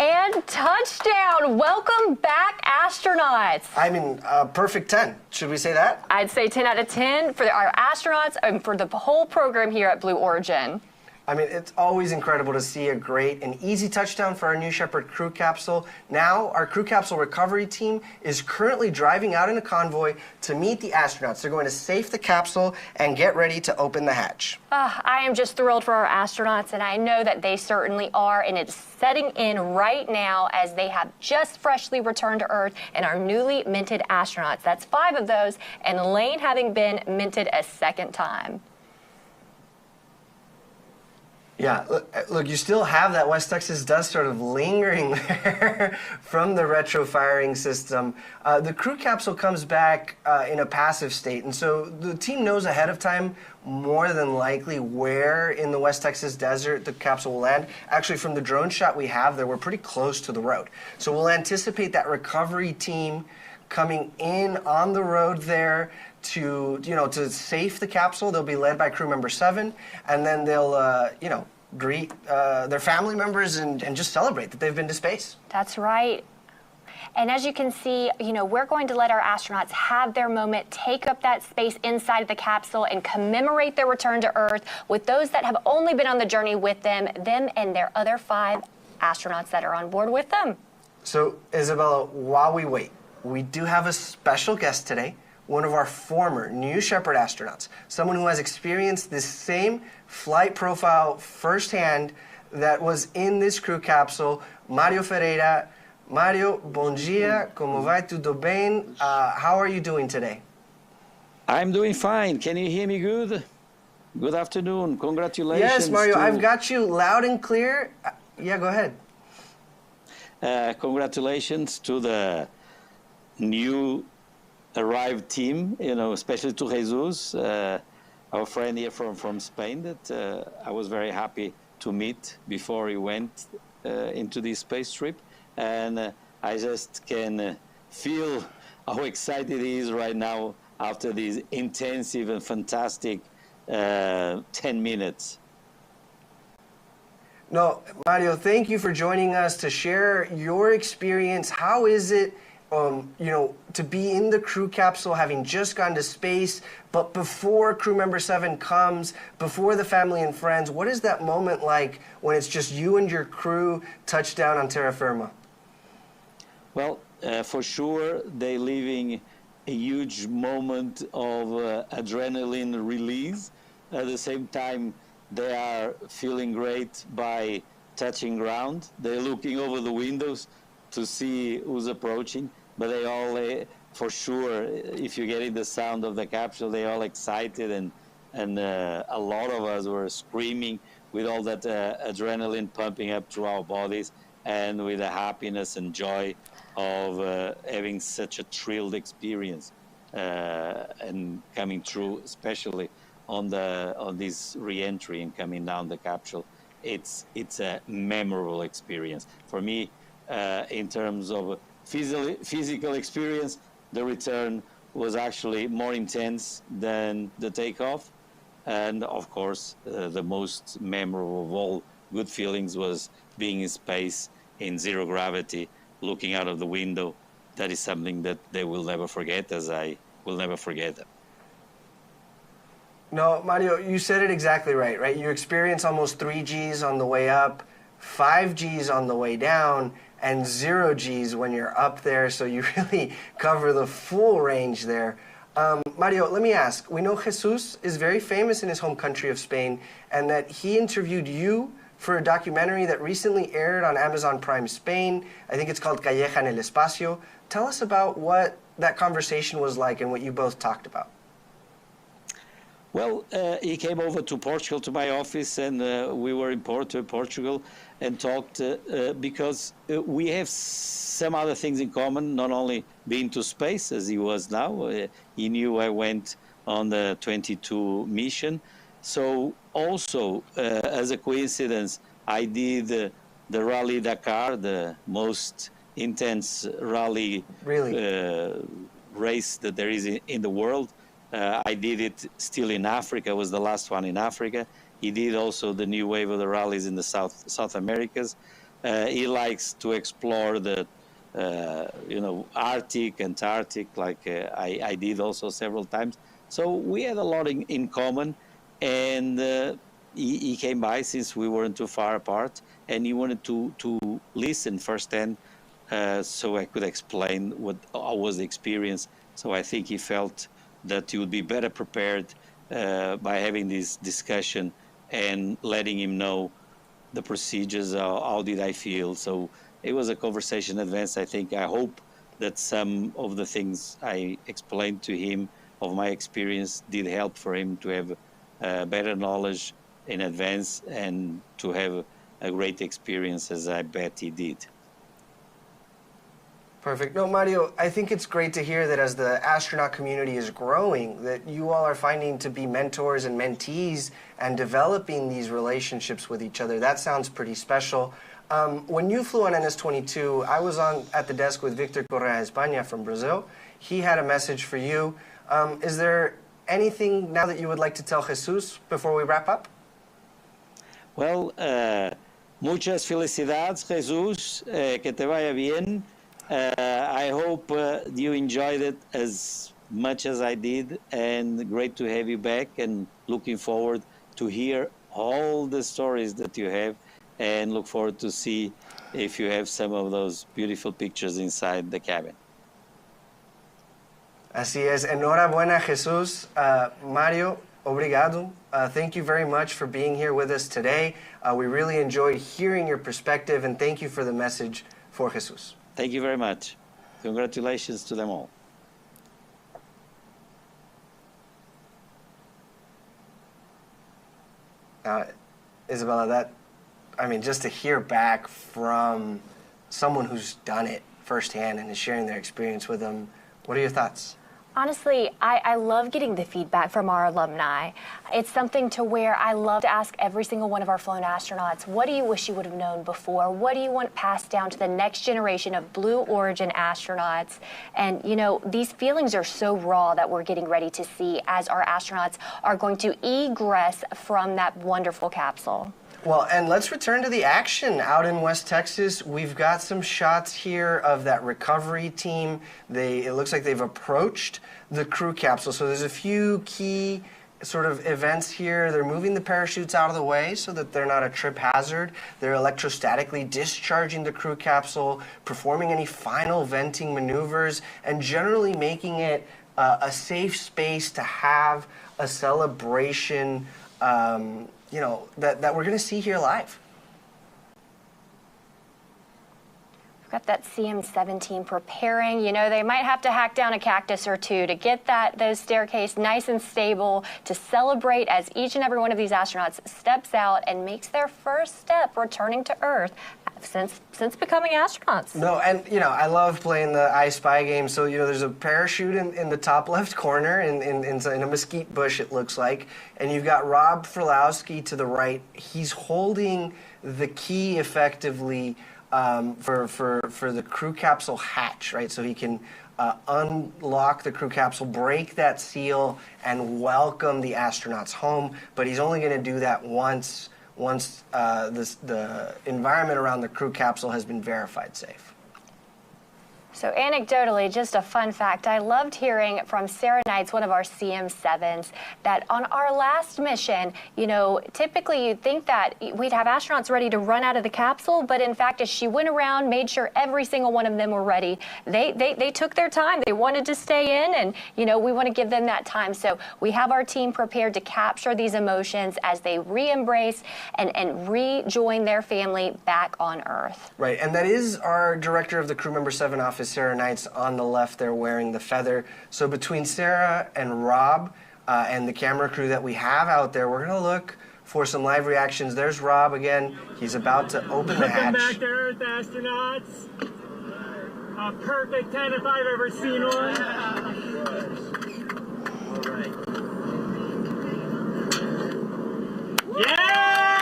B: And touchdown! Welcome back, astronauts.
A: I mean, perfect 10. Should we say that?
B: I'd say 10 out of 10 for our astronauts and for the whole program here at Blue Origin.
A: I mean, it's always incredible to see a great and easy touchdown for our New Shepard crew capsule. Now, our crew capsule recovery team is currently driving out in a convoy to meet the astronauts. They're going to safe the capsule and get ready to open the hatch.
B: I am just thrilled for our astronauts, and I know that they certainly are, and it's setting in right now as they have just freshly returned to Earth and are newly minted astronauts. That's 5 of those, and Lane having been minted a second time.
A: Yeah, look, you still have that West Texas dust sort of lingering there from the retro firing system. The crew capsule comes back in a passive state, and so the team knows ahead of time more than likely where in the West Texas desert the capsule will land. Actually, from the drone shot we have there, we're pretty close to the road. So we'll anticipate that recovery team coming in on the road there to, to safe the capsule. They'll be led by crew member 7, and then they'll, greet their family members and just celebrate that they've been to space.
B: That's right. And as you can see, we're going to let our astronauts have their moment, take up that space inside of the capsule and commemorate their return to Earth with those that have only been on the journey with them and their other 5 astronauts that are on board with them.
A: So, Isabella, while we wait, we do have a special guest today, one of our former New Shepard astronauts, someone who has experienced this same flight profile firsthand that was in this crew capsule, Mario Ferreira. Mario, bom dia, como vai, tudo bem? How are you doing today?
G: I'm doing fine. Can you hear me good? Good afternoon. Congratulations.
A: Yes, Mario, I've got you loud and clear. Yeah, go ahead.
G: Congratulations to the new arrived team, especially to Jesus, our friend here from Spain that I was very happy to meet before he went into this space trip. And I just can feel how excited he is right now after this intensive and fantastic 10 minutes.
A: No, Mario, thank you for joining us to share your experience. How is it to be in the crew capsule, having just gone to space, but before crew member 7 comes, before the family and friends? What is that moment like when it's just you and your crew touch down on terra firma?
G: Well, for sure, they're living a huge moment of adrenaline release. At the same time, they are feeling great by touching ground. They're looking over the windows to see who's approaching. But they all, for sure, if you get in the sound of the capsule, they're all excited, and a lot of us were screaming with all that adrenaline pumping up through our bodies, and with the happiness and joy of having such a thrilled experience and coming through, especially on this re-entry and coming down the capsule. It's a memorable experience for me in terms of physical experience. The return was actually more intense than the takeoff, and of course the most memorable of all good feelings was being in space in zero gravity, looking out of the window. That is something that they will never forget, as I will never forget them.
A: No, Mario, you said it exactly right? You experience almost 3 Gs on the way up, 5 Gs on the way down, and 0 Gs when you're up there, so you really cover the full range there. Mario, let me ask, we know Jesus is very famous in his home country of Spain, and that he interviewed you for a documentary that recently aired on Amazon Prime Spain. I think it's called Calleja en el Espacio. Tell us about what that conversation was like and what you both talked about.
G: Well, he came over to Portugal, to my office, and we were in Porto, Portugal, and talked because we have some other things in common, not only being to space, as he was now. He knew I went on the 22 mission. So also, as a coincidence, I did the Rally Dakar, the most intense rally race that there is in the world. I did it still in Africa, was the last one in Africa. He did also the new wave of the rallies in the South Americas. He likes to explore the, Arctic, Antarctic, like I did also several times. So we had a lot in common, and he came by since we weren't too far apart, and he wanted to listen firsthand so I could explain what was the experience. So I think he felt that he would be better prepared by having this discussion and letting him know the procedures, how did I feel. So it was a conversation in advance. I hope that some of the things I explained to him of my experience did help for him to have better knowledge in advance and to have a great experience, as I bet he did.
A: Perfect. No, Mario, I think it's great to hear that as the astronaut community is growing, that you all are finding to be mentors and mentees and developing these relationships with each other. That sounds pretty special. When you flew on NS-22, I was at the desk with Victor Correa España from Brazil. He had a message for you. Is there anything now that you would like to tell Jesus before we wrap up?
G: Well, muchas felicidades, Jesus. Que te vaya bien. I hope you enjoyed it as much as I did, and great to have you back, and looking forward to hear all the stories that you have, and look forward to see if you have some of those beautiful pictures inside the cabin.
A: Así es. Enhorabuena, Jesus. Mario, obrigado. Thank you very much for being here with us today. We really enjoyed hearing your perspective, and thank you for the message for Jesus.
G: Thank you very much. Congratulations to them all.
A: Isabella, just to hear back from someone who's done it firsthand and is sharing their experience with them, what are your thoughts?
B: Honestly, I love getting the feedback from our alumni. It's something to where I love to ask every single one of our flown astronauts, what do you wish you would have known before? What do you want passed down to the next generation of Blue Origin astronauts? And, these feelings are so raw that we're getting ready to see as our astronauts are going to egress from that wonderful capsule.
A: Well, and let's return to the action out in West Texas. We've got some shots here of that recovery team. It looks like they've approached the crew capsule. So there's a few key sort of events here. They're moving the parachutes out of the way so that they're not a trip hazard. They're electrostatically discharging the crew capsule, performing any final venting maneuvers, and generally making it a safe space to have a celebration that we're going to see here live.
B: We've got that CM-17 preparing. They might have to hack down a cactus or two to get those staircase nice and stable to celebrate as each and every one of these astronauts steps out and makes their first step returning to Earth since becoming astronauts.
A: No, and I love playing the I Spy game. So there's a parachute in the top left corner in a mesquite bush, it looks like, and you've got Rob Frolowski to the right. He's holding the key effectively for the crew capsule hatch, right? So he can unlock the crew capsule, break that seal, and welcome the astronauts home. But he's only going to do that once the environment around the crew capsule has been verified safe.
B: So anecdotally, just a fun fact, I loved hearing from Sarah Knights, one of our CM7s, that on our last mission, typically you'd think that we'd have astronauts ready to run out of the capsule, but in fact, as she went around, made sure every single one of them were ready. They took their time. They wanted to stay in, and, we want to give them that time. So we have our team prepared to capture these emotions as they re-embrace and rejoin their family back on Earth.
A: Right, and that is our director of the Crew Member 7 office, Sarah Knights, on the left there wearing the feather. So between Sarah and Rob and the camera crew that we have out there, we're going to look for some live reactions. There's Rob again. He's about to open the hatch.
U: Welcome back to Earth, astronauts. A perfect 10 if I've ever seen one. Yeah!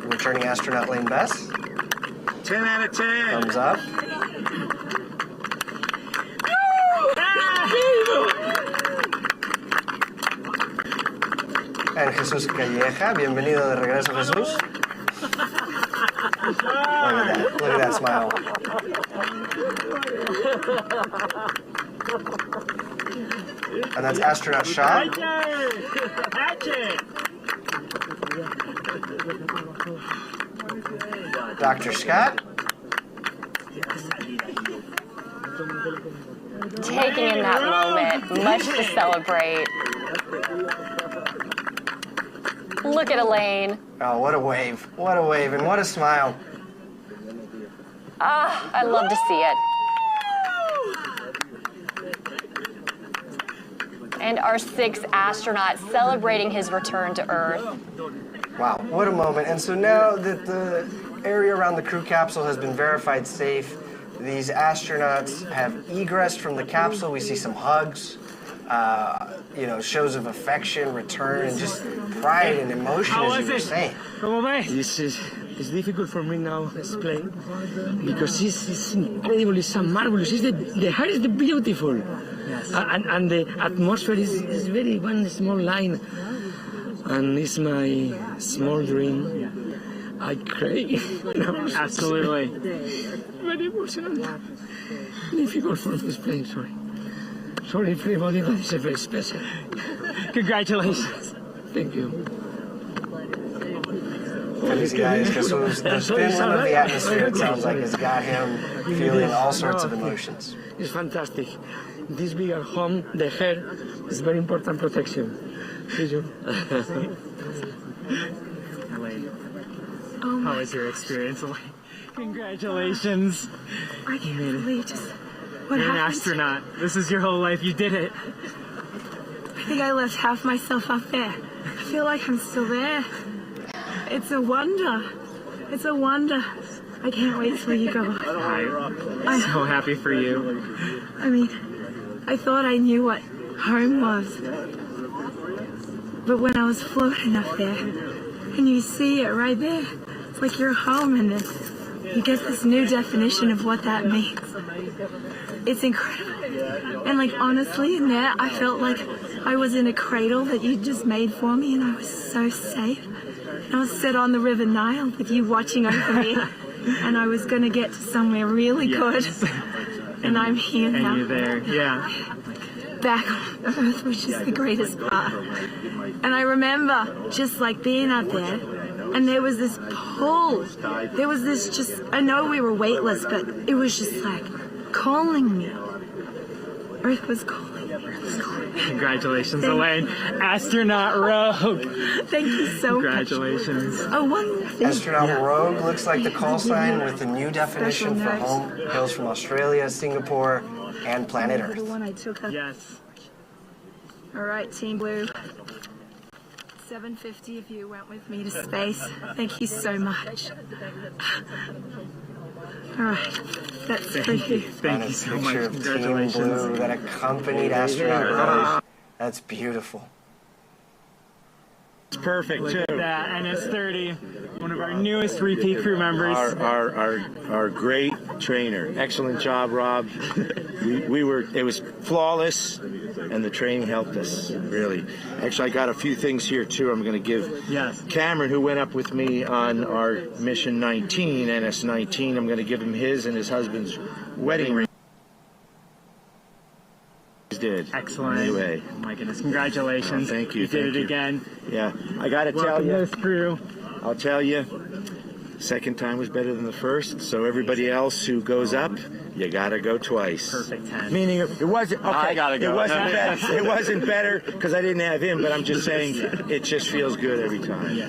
A: Returning astronaut Lane Bess.
U: 10 out of 10.
A: Thumbs up. And Jesús Calleja. Bienvenido de regreso, Jesús. Look at that smile. And that's astronaut Shaw. Dr. Scott.
B: Taking in that moment, much to celebrate. Look at Elaine.
A: Oh, what a wave. What a wave, and what a smile.
B: I love to see it. and our 6th astronaut celebrating his return to Earth.
A: Wow, what a moment. And so now that the area around the crew capsule has been verified safe, these astronauts have egressed from the capsule. We see some hugs, you know, shows of affection, return, and just pride and emotion, as you were saying.
I: It's difficult for me now to explain because it's incredible, it's so marvelous. The heart is beautiful, yes. And the atmosphere is very one small line, and it's my small dream. I cry.
U: Absolutely.
I: Very emotional. Difficult for me to explain. Sorry, everybody, but it's very special.
U: Congratulations.
I: Thank you.
A: These guys, because the spin of the atmosphere, it sounds like, has got him feeling all sorts of emotions.
I: It's fantastic. This bigger home, the hair, is very important protection. See you.
U: How was your experience? Congratulations.
E: I can't believe just what
U: You're an
E: happened.
U: astronaut. This is your whole life. You did it.
E: I think I left half myself up there. I feel like I'm still there. It's a wonder. It's a wonder. I can't wait till you go.
U: I'm so happy for you.
E: I mean, I thought I knew what home was. But when I was floating up there, and you see it right there, it's like you're home, and then you get this new definition of what that means. It's incredible. And like, honestly, in there, I felt like I was in a cradle that you just made for me, and I was so safe. I was set on the River Nile with you watching over me, and I was going to get to somewhere really good. And I'm here now.
U: And you're there, yeah.
E: Back on Earth, which is the greatest part. And I remember just like being up there, and there was this pull. There was this just, I know we were weightless, but it was just like calling me. Earth was calling.
U: Congratulations, Elaine. Astronaut Rogue.
E: Thank you so
U: Congratulations.
E: much. Oh, one thing.
A: Astronaut Rogue looks like the call sign with the new definition for home. Hails from Australia, Singapore, and planet Earth.
E: The one I took up.
U: Yes.
E: All right, Team Blue. 750 of you went with me to space. Thank you so much. All right, that's for you.
U: Thank you so much.
A: Of Team
U: Congratulations.
A: Blue that accompanied astronaut Rogue. That's beautiful.
I: It's perfect,
U: Look
I: too.
U: at that, NS-30, one of our newest repeat crew members.
I: Our great trainer. Excellent job, Rob. It was flawless, and the training helped us, really. Actually, I got a few things here, too. I'm going to give Cameron, who went up with me on our mission 19, NS-19, I'm going to give him his and his husband's wedding ring. Did.
U: Excellent.
I: Anyway.
U: Oh my goodness, congratulations.
I: Oh, thank you.
U: You did it again.
I: Yeah, I got to tell
U: Welcome
I: you.
U: to this crew.
I: I'll tell you, second time was better than the first, so everybody else who goes up, you got to go twice.
U: Perfect 10.
I: Meaning it wasn't, okay,
U: I gotta go.
I: It wasn't better, it wasn't better because I didn't have him, but I'm just saying it just feels good every time.
U: Yeah.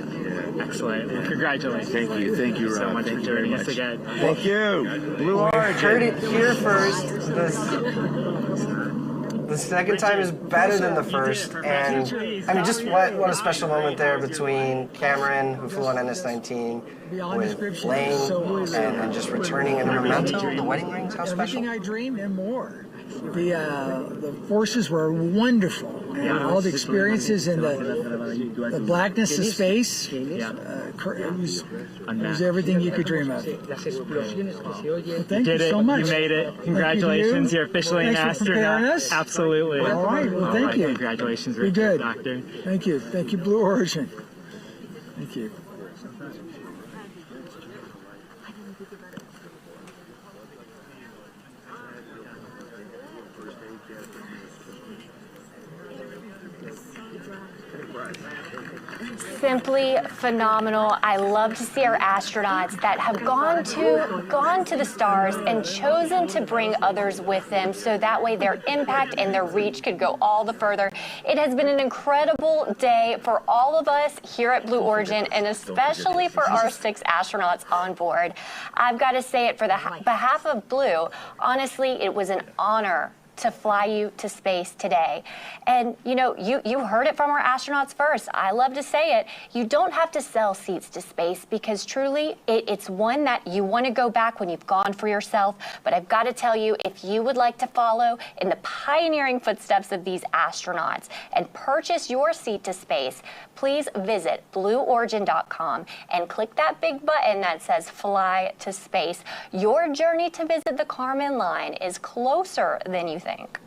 U: Excellent. Well, congratulations.
I: Thank you, Rob.
U: So much for joining us again.
I: Thank you. Blue Origin.
A: Heard it here first. The second time is better than the first, and I mean, just what a special moment there between Cameron, who flew on NS-19, with Lane, and just returning in a memento, the wedding rings. How special!
U: Everything I dreamed and more. The forces were wonderful. All the experiences and the blackness of space. It was everything you could dream of. Thank you so much. You made it. Congratulations. You're officially an astronaut. Absolutely. All right. Well, thank you. Congratulations. You're good, Doctor. Thank you. Thank you, Blue Origin. Thank you.
B: Simply phenomenal. I love to see our astronauts that have gone to the stars and chosen to bring others with them, so that way their impact and their reach could go all the further. It has been an incredible day for all of us here at Blue Origin, and especially for our 6 astronauts on board. I've got to say it for the behalf of Blue, honestly, it was an honor to fly you to space today. And you know, you heard it from our astronauts first. I love to say it. You don't have to sell seats to space because truly it's one that you want to go back when you've gone for yourself. But I've got to tell you, if you would like to follow in the pioneering footsteps of these astronauts and purchase your seat to space, please visit blueorigin.com and click that big button that says Fly to Space. Your journey to visit the Kármán line is closer than you think.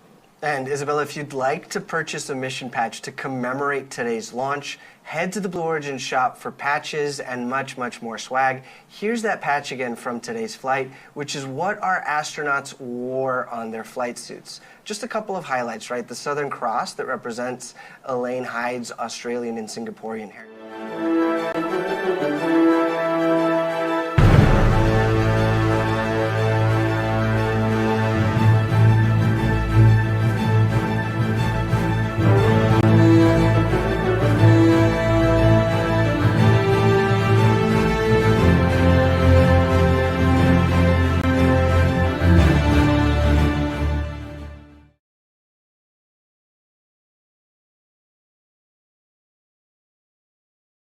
A: And Isabella, if you'd like to purchase a mission patch to commemorate today's launch, head to the Blue Origin shop for patches and much, much more swag. Here's that patch again from today's flight, which is what our astronauts wore on their flight suits. Just a couple of highlights, right? The Southern Cross that represents Elaine Hyde's Australian and Singaporean heritage.